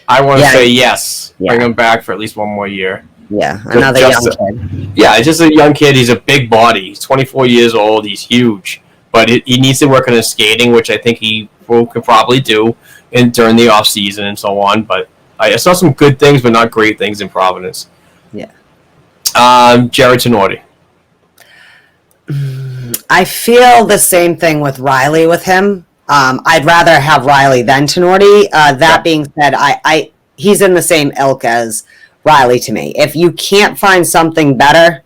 I want to say yes. Yeah. Bring him back for at least one more year. Yeah, another young kid. Yeah, just a young kid. He's a big body. He's 24 years old. He's huge. But he needs to work on his skating, which I think he could probably do during the offseason and so on. But I saw some good things, but not great things in Providence. Yeah. Jared Sinordi. I feel the same thing with Riley with him. I'd rather have Riley than Sinordi. That being said, he's in the same ilk as Riley to me. If you can't find something better,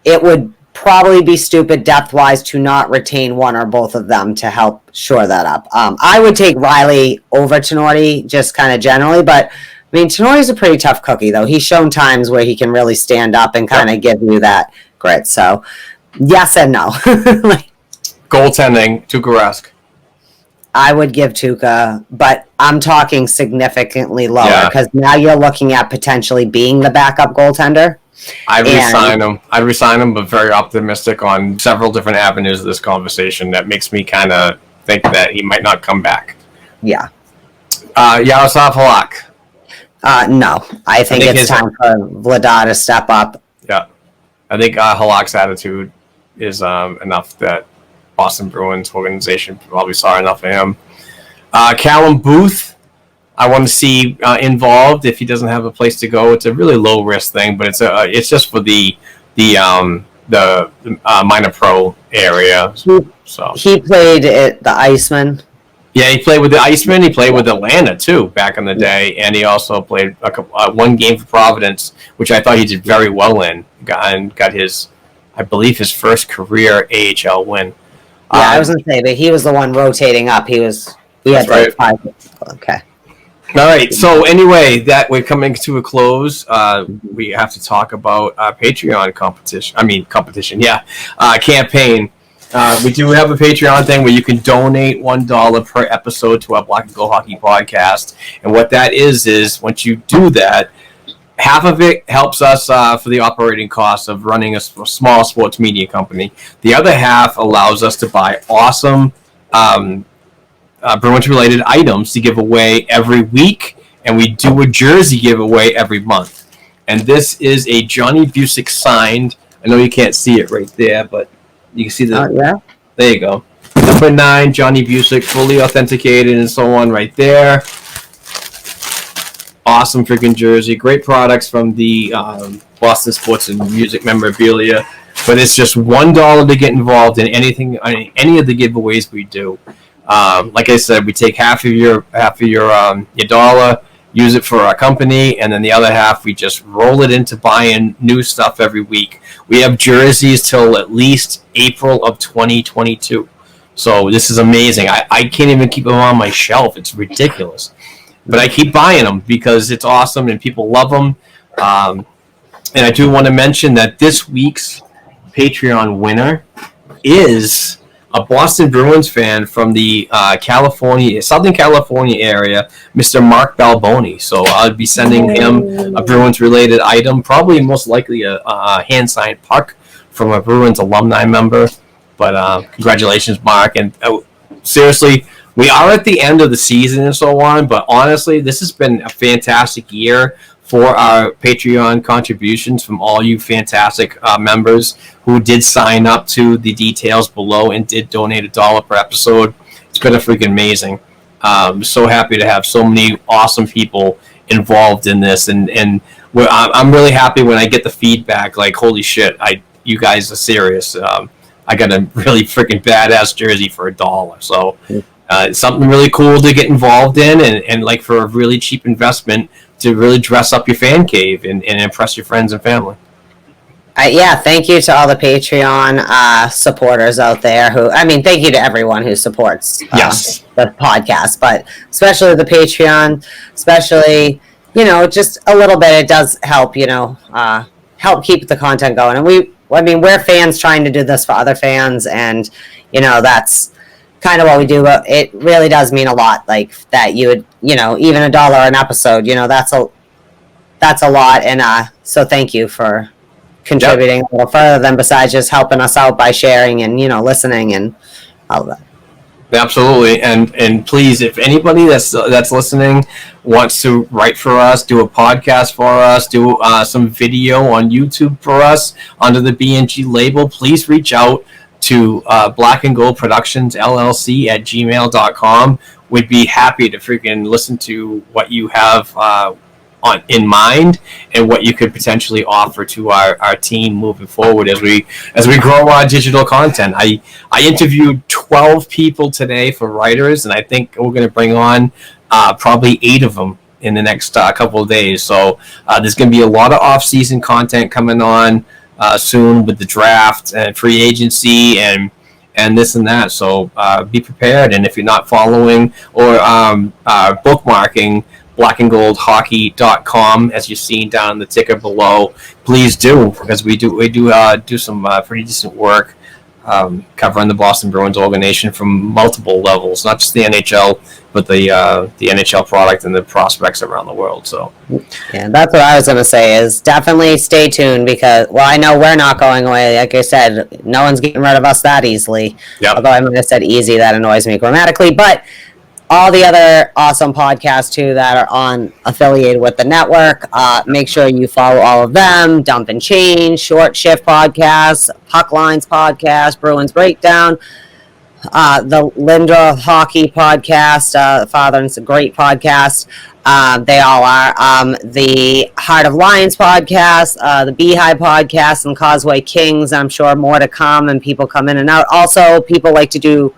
it would probably be stupid depth-wise to not retain one or both of them to help shore that up. I would take Riley over Sinordi just kind of generally, but I mean, Tenorti's a pretty tough cookie, though. He's shown times where he can really stand up and kind of give you that grit. So, yes and no. Goaltending, Tuukka Rask. I would give Tuukka, but I'm talking significantly lower because now you're looking at potentially being the backup goaltender. I'd resign him, but very optimistic on several different avenues of this conversation. That makes me kind of think that he might not come back. Yeah. Yaroslav Halak. No. I think it's time for Vladar to step up. Yeah. I think Halak's attitude is enough that Boston Bruins organization probably saw enough of him. Callum Booth, I want to see involved if he doesn't have a place to go. It's a really low risk thing, but it's just for the minor pro area. So he played at the Iceman. Yeah, he played with the Iceman. He played with Atlanta too back in the day, and he also played one game for Providence, which I thought he did very well in. Got his, I believe, his first career AHL win. Yeah, I was gonna say, but he was the one rotating up. We had like 5. Okay. All right. So anyway, that we're coming to a close. We have to talk about our Patreon competition. Yeah, campaign. We do have a Patreon thing where you can donate $1 per episode to our Black and Gold Hockey podcast, and what that is once you do that, half of it helps us for the operating costs of running a small sports media company. The other half allows us to buy awesome Bruins-related items to give away every week, and we do a jersey giveaway every month. And this is a Johnny Busick signed. I know you can't see it right there, but you can see the. There you go. Number 9, Johnny Busick, fully authenticated and so on, right there. Awesome freaking jersey. Great products from the Boston Sports and Music memorabilia. but it's just $1 to get involved in anything, any of the giveaways we do. Like I said, we take half of your dollar, use it for our company, and then the other half we just roll it into buying new stuff every week. We have jerseys till at least April of 2022. So this is amazing. I can't even keep them on my shelf. It's ridiculous. But I keep buying them because it's awesome and people love them. And I do want to mention that this week's Patreon winner is a Boston Bruins fan from the Southern California area, Mr. Mark Balboni. So I'll be sending him a Bruins-related item, probably most likely a hand-signed puck from a Bruins alumni member. But congratulations, Mark. And seriously, we are at the end of the season and so on, but honestly, this has been a fantastic year for our Patreon contributions from all you fantastic members who did sign up to the details below and did donate $1 per episode. It's been a freaking amazing. I'm so happy to have so many awesome people involved in this, and I'm really happy when I get the feedback like, holy shit, you guys are serious. I got a really freaking badass jersey for $1. So it's something really cool to get involved in, and like for a really cheap investment to really dress up your fan cave and impress your friends and family. Thank you to all the Patreon supporters out there thank you to everyone who supports the podcast, but especially the Patreon, especially, just a little bit, it does help, help keep the content going. And we're fans trying to do this for other fans, and, that's kind of what we do, but it really does mean a lot, like, that you would, even $1 an episode, that's a lot, and so thank you for contributing a little further than besides just helping us out by sharing and, listening and all of that. Absolutely, and please, if anybody that's listening wants to write for us, do a podcast for us, do some video on YouTube for us under the BNG label, please reach out to Black and Gold Productions LLC at gmail.com. We'd be happy to freaking listen to what you have in mind and what you could potentially offer to our team moving forward as we grow our digital content. I interviewed 12 people today for writers, and I think we're going to bring on probably 8 of them in the next couple of days. So there's going to be a lot of off-season content coming on soon with the draft and free agency and this and that. So be prepared, and if you're not following or bookmarking blackandgoldhockey.com, as you've seen down in the ticker below, please do, because we do some pretty decent work covering the Boston Bruins organization from multiple levels, not just the NHL, but the NHL product and the prospects around the world. So yeah, that's what I was going to say, is definitely stay tuned, because, well, I know we're not going away. Like I said, no one's getting rid of us that easily. Yep. Although I might have said easy, that annoys me grammatically, but all the other awesome podcasts, too, that are affiliated with the network. Make sure you follow all of them. Dump and Change, Short Shift Podcast, Puck Lines Podcast, Bruins Breakdown, the Lindra Hockey Podcast, Father and it's a great podcast. They all are. The Heart of Lions Podcast, the Beehive Podcast, and Causeway Kings. I'm sure more to come, and people come in and out. Also, people like to do...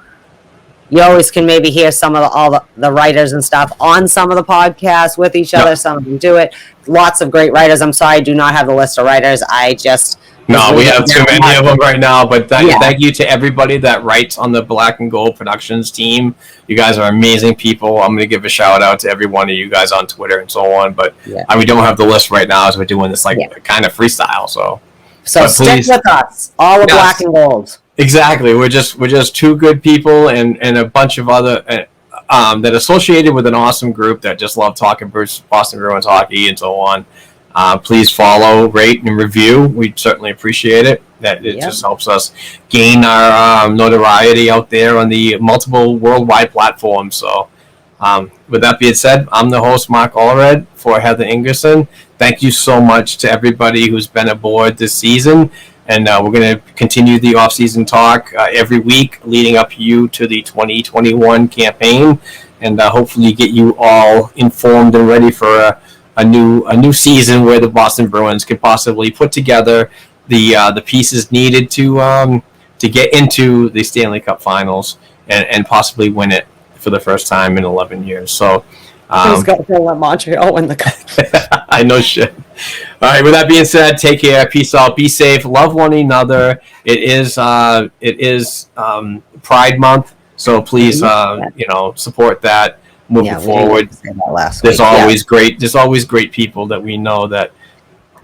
You always can maybe hear some of all the writers and stuff on some of the podcasts with each other. Yep. Some of them do it. Lots of great writers. I'm sorry, I do not have the list of writers. We have too many of them right now. But thank you to everybody that writes on the Black and Gold Productions team. You guys are amazing people. I'm going to give a shout out to every one of you guys on Twitter and so on. But we don't have the list right now as we're doing this kind of freestyle. So stick with us. All of Black and Gold. Exactly. We're just two good people and a bunch of other that associated with an awesome group that just love talking Boston Bruins hockey and so on. Please follow, rate, and review. We'd certainly appreciate it. It just helps us gain our notoriety out there on the multiple worldwide platforms. So with that being said, I'm the host, Mark Allred, for Heather Ingerson. Thank you so much to everybody who's been aboard this season. And we're going to continue the off-season talk every week leading up you to the 2021 campaign, and hopefully get you all informed and ready for a new season where the Boston Bruins could possibly put together the pieces needed to get into the Stanley Cup Finals and possibly win it for the first time in 11 years. So Who's got to let Montreal win the cup? I know shit. All right. With that being said, take care. Peace out. Be safe. Love one another. It is Pride Month, so please support that. Moving forward, there's always great people that we know that.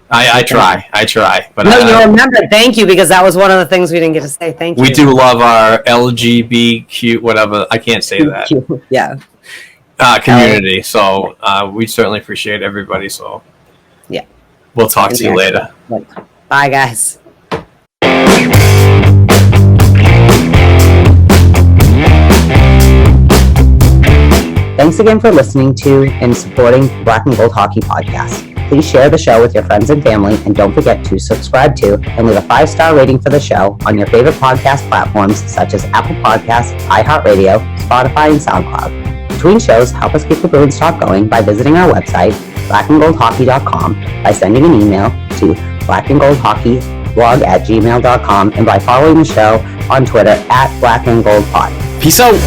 I try. But no, you remember. Thank you, because that was one of the things we didn't get to say. Thank you. We do love our LGBTQ, whatever. I can't say that. Yeah. Community. So we certainly appreciate everybody. So yeah, we'll talk to you later. Bye, guys. Thanks again for listening to and supporting Black and Gold Hockey Podcast. Please share the show with your friends and family, and don't forget to subscribe to and leave a 5-star rating for the show on your favorite podcast platforms such as Apple Podcasts, iHeartRadio, Spotify, and SoundCloud. Between shows, help us keep the Bruins talk going by visiting our website, blackandgoldhockey.com, by sending an email to blackandgoldhockeyblog@gmail.com, and by following the show on Twitter @blackandgoldpod. Peace out.